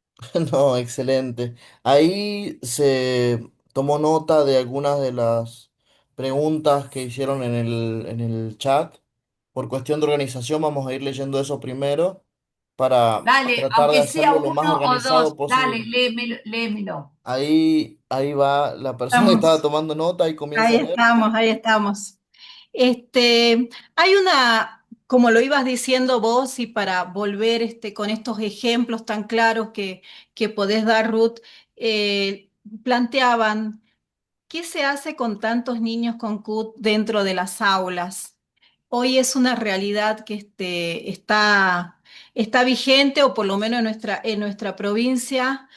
No, excelente. Ahí se tomó nota de algunas de las preguntas que hicieron en el chat. Por cuestión de organización, vamos a ir leyendo eso primero. para Dale, tratar de aunque sea hacerlo lo más uno o dos, organizado dale, posible. léemelo, léemelo. Ahí va la persona que estaba Estamos, tomando nota y comienza ahí a leer. estamos, ahí estamos. Hay como lo ibas diciendo vos, y para volver con estos ejemplos tan claros que podés dar, Ruth, planteaban. ¿Qué se hace con tantos niños con CUT dentro de las aulas? Hoy es una realidad que está vigente, o por lo menos en nuestra provincia.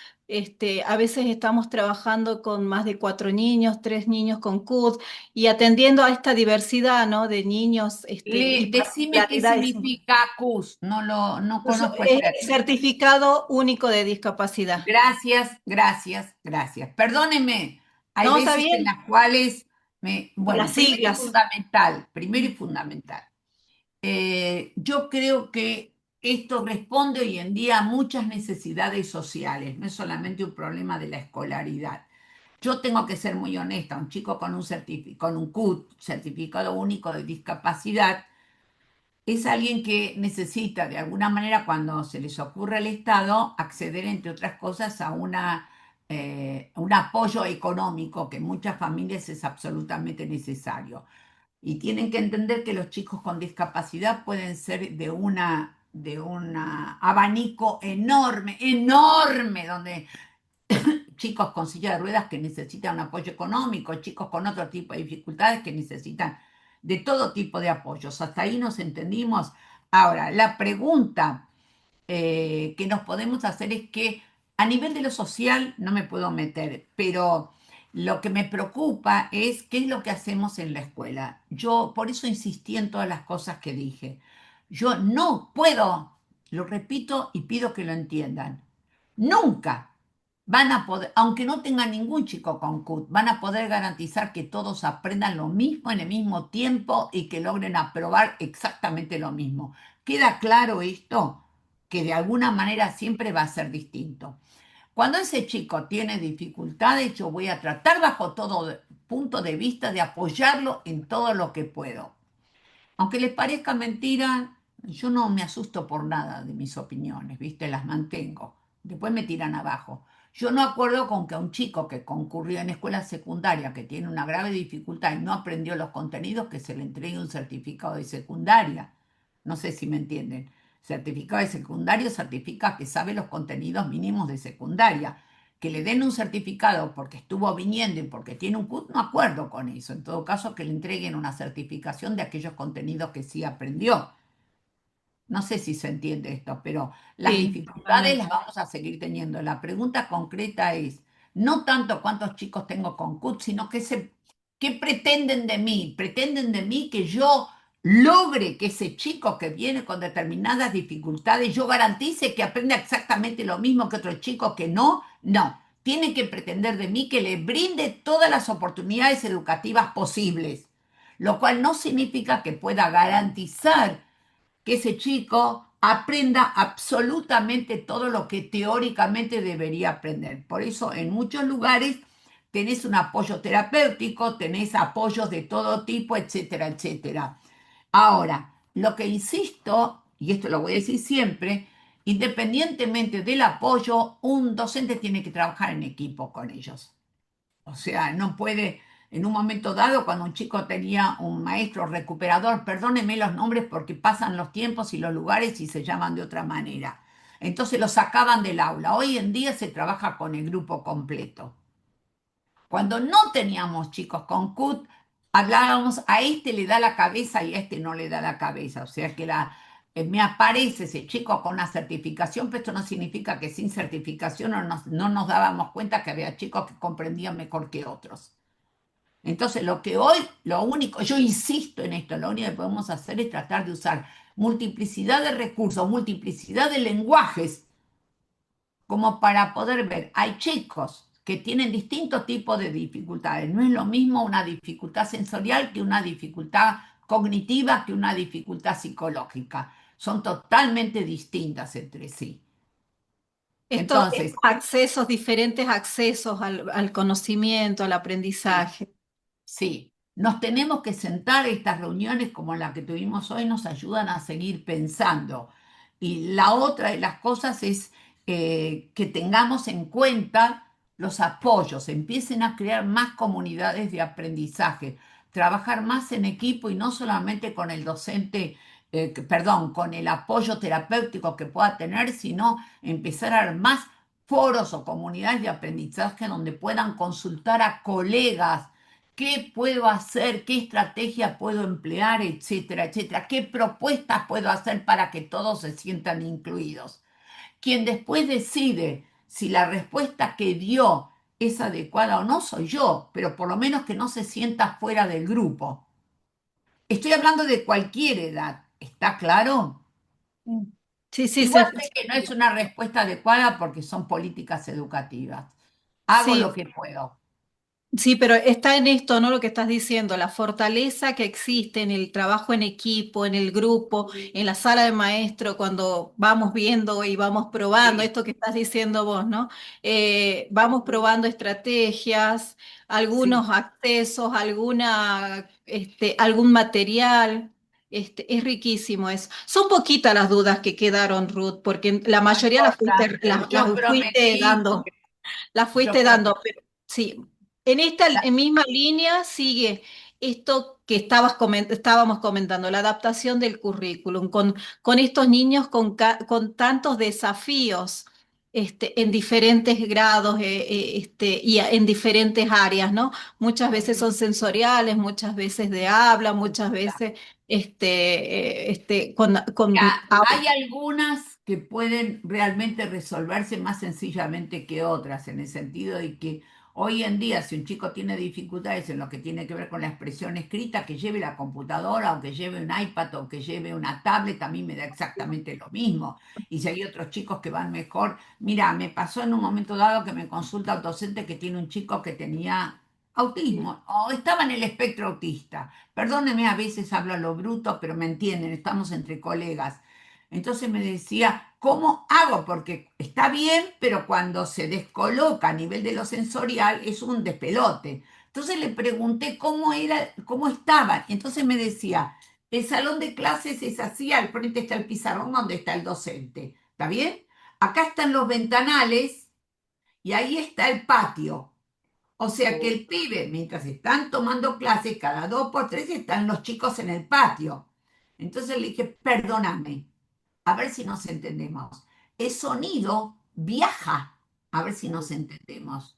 A veces estamos trabajando con más de 4 niños, 3 niños con CUT, y atendiendo a esta diversidad, ¿no? De niños, y Decime qué particularidades. significa CUS, no conozco el término. Certificado único de discapacidad. Gracias, gracias, gracias. Perdónenme, hay ¿No? ¿Está veces en bien? las cuales Por las bueno, siglas. primero y fundamental. Yo creo que esto responde hoy en día a muchas necesidades sociales, no es solamente un problema de la escolaridad. Yo tengo que ser muy honesta, un chico con con un CUT, certificado único de discapacidad, es alguien que necesita de alguna manera, cuando se les ocurre al Estado, acceder, entre otras cosas, a un apoyo económico que en muchas familias es absolutamente necesario. Y tienen que entender que los chicos con discapacidad pueden ser de un abanico enorme, enorme, donde chicos con silla de ruedas que necesitan un apoyo económico, chicos con otro tipo de dificultades que necesitan de todo tipo de apoyos. Hasta ahí nos entendimos. Ahora, la pregunta que nos podemos hacer es que a nivel de lo social no me puedo meter, pero lo que me preocupa es qué es lo que hacemos en la escuela. Yo por eso insistí en todas las cosas que dije. Yo no puedo, lo repito y pido que lo entiendan, nunca van a poder, aunque no tengan ningún chico con CUT, van a poder garantizar que todos aprendan lo mismo en el mismo tiempo y que logren aprobar exactamente lo mismo. ¿Queda claro esto? Que de alguna manera siempre va a ser distinto. Cuando ese chico tiene dificultades, yo voy a tratar bajo todo punto de vista de apoyarlo en todo lo que puedo. Aunque les parezca mentira, yo no me asusto por nada de mis opiniones, ¿viste? Las mantengo. Después me tiran abajo. Yo no acuerdo con que a un chico que concurrió en escuela secundaria, que tiene una grave dificultad y no aprendió los contenidos, que se le entregue un certificado de secundaria. No sé si me entienden. Certificado de secundario certifica que sabe los contenidos mínimos de secundaria. Que le den un certificado porque estuvo viniendo y porque tiene un CUT, no acuerdo con eso. En todo caso, que le entreguen una certificación de aquellos contenidos que sí aprendió. No sé si se entiende esto, pero las Sí, dificultades totalmente. las vamos a seguir teniendo. La pregunta concreta es, no tanto cuántos chicos tengo con CUT, sino qué pretenden de mí. Pretenden de mí que yo logre que ese chico que viene con determinadas dificultades, yo garantice que aprenda exactamente lo mismo que otro chico que no. No, tienen que pretender de mí que le brinde todas las oportunidades educativas posibles, lo cual no significa que pueda garantizar que ese chico aprenda absolutamente todo lo que teóricamente debería aprender. Por eso en muchos lugares tenés un apoyo terapéutico, tenés apoyos de todo tipo, etcétera, etcétera. Ahora, lo que insisto, y esto lo voy a decir siempre, independientemente del apoyo, un docente tiene que trabajar en equipo con ellos. O sea, no puede, en un momento dado, cuando un chico tenía un maestro recuperador, perdónenme los nombres porque pasan los tiempos y los lugares y se llaman de otra manera. Entonces lo sacaban del aula. Hoy en día se trabaja con el grupo completo. Cuando no teníamos chicos con CUT, hablábamos, a este le da la cabeza y a este no le da la cabeza. O sea que me aparece ese chico con una certificación, pero esto no significa que sin certificación no nos dábamos cuenta que había chicos que comprendían mejor que otros. Entonces, lo que hoy, lo único, yo insisto en esto, lo único que podemos hacer es tratar de usar multiplicidad de recursos, multiplicidad de lenguajes como para poder ver, hay chicos que tienen distintos tipos de dificultades. No es lo mismo una dificultad sensorial que una dificultad cognitiva, que una dificultad psicológica. Son totalmente distintas entre sí. Estos Entonces, accesos, diferentes accesos al conocimiento, al sí, aprendizaje. sí, nos tenemos que sentar, estas reuniones como la que tuvimos hoy nos ayudan a seguir pensando. Y la otra de las cosas es que tengamos en cuenta los apoyos, empiecen a crear más comunidades de aprendizaje, trabajar más en equipo y no solamente con el docente, perdón, con el apoyo terapéutico que pueda tener, sino empezar a dar más foros o comunidades de aprendizaje donde puedan consultar a colegas. ¿Qué puedo hacer? ¿Qué estrategia puedo emplear? Etcétera, etcétera. ¿Qué propuestas puedo hacer para que todos se sientan incluidos? Quien después decide si la respuesta que dio es adecuada o no soy yo, pero por lo menos que no se sienta fuera del grupo. Estoy hablando de cualquier edad, ¿está claro? Mm. Sí, sí, Igual sé que no es una respuesta adecuada porque son políticas educativas. Hago sí. lo que puedo. Sí, pero está en esto, ¿no? Lo que estás diciendo, la fortaleza que existe en el trabajo en equipo, en el grupo, en la sala de maestro, cuando vamos viendo y vamos probando Sí, esto que estás diciendo vos, ¿no? Vamos probando estrategias, sí, algunos accesos, algún material. Es riquísimo eso. Son poquitas las dudas que quedaron, Ruth, porque la no mayoría importa. Yo prometí, porque las yo fuiste dando, prometí. pero sí, en esta misma línea sigue esto que estábamos comentando, la adaptación del currículum, con estos niños con tantos desafíos en diferentes grados en diferentes áreas, ¿no? Muchas veces son sensoriales, muchas veces de habla, muchas veces con Hay algunas que pueden realmente resolverse más sencillamente que otras, en el sentido de que hoy en día, si un chico tiene dificultades en lo que tiene que ver con la expresión escrita, que lleve la computadora o que lleve un iPad o que lleve una tablet, a mí me da exactamente lo mismo. Y si hay otros chicos que van mejor, mira, me pasó en un momento dado que me consulta un docente que tiene un chico que tenía autismo o estaba en el espectro autista. Perdóneme, a veces hablo a lo bruto, pero me entienden, estamos entre colegas. Entonces me decía, ¿cómo hago? Porque está bien, pero cuando se descoloca a nivel de lo sensorial es un despelote. Entonces le pregunté cómo era, cómo estaba. Entonces me decía, el salón de clases es así, al frente está el pizarrón donde está el docente. ¿Está bien? Acá están los ventanales y ahí está el patio. O sea que el pibe, mientras están tomando clases, cada dos por tres están los chicos en el patio. Entonces le dije, perdóname, a ver si nos entendemos. El sonido viaja, a ver si nos entendemos.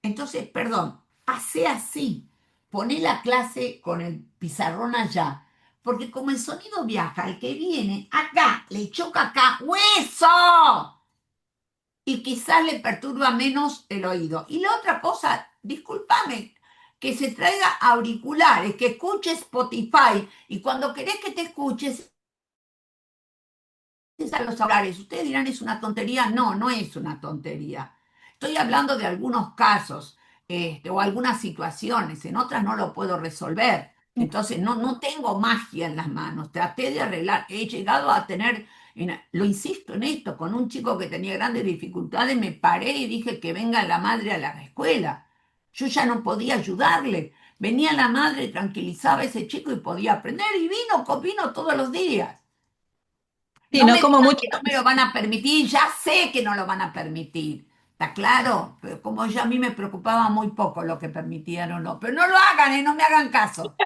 Entonces, perdón, hace así, pone la clase con el pizarrón allá, porque como el sonido viaja, el que viene acá, le choca acá, ¡hueso! Y quizás le perturba menos el oído. Y la otra cosa, discúlpame, que se traiga auriculares, que escuche Spotify y cuando querés que te escuches a los auriculares. Ustedes dirán, ¿es una tontería? No, no es una tontería. Estoy hablando de algunos casos o algunas situaciones, en otras no lo puedo resolver. Entonces, no tengo magia en las manos. Traté de arreglar. He llegado a tener, lo insisto en esto, con un chico que tenía grandes dificultades, me paré y dije que venga la madre a la escuela. Yo ya no podía ayudarle. Venía la madre, tranquilizaba a ese chico y podía aprender y vino todos los días. Sí, No no me como digan mucho. que no me lo van a permitir, ya sé que no lo van a permitir. ¿Está claro? Pero como ya a mí me preocupaba muy poco lo que permitían o no. Pero no lo hagan, no me hagan caso.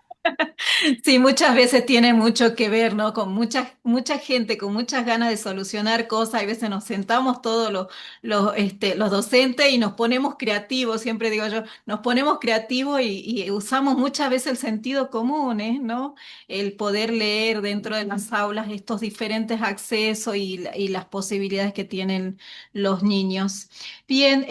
Sí, muchas veces tiene mucho que ver, ¿no? Con mucha gente, con muchas ganas de solucionar cosas. A veces nos sentamos todos los docentes y nos ponemos creativos, siempre digo yo, nos ponemos creativos y usamos muchas veces el sentido común, ¿no? El poder leer dentro de las aulas estos diferentes accesos y las posibilidades que tienen los niños. Bien.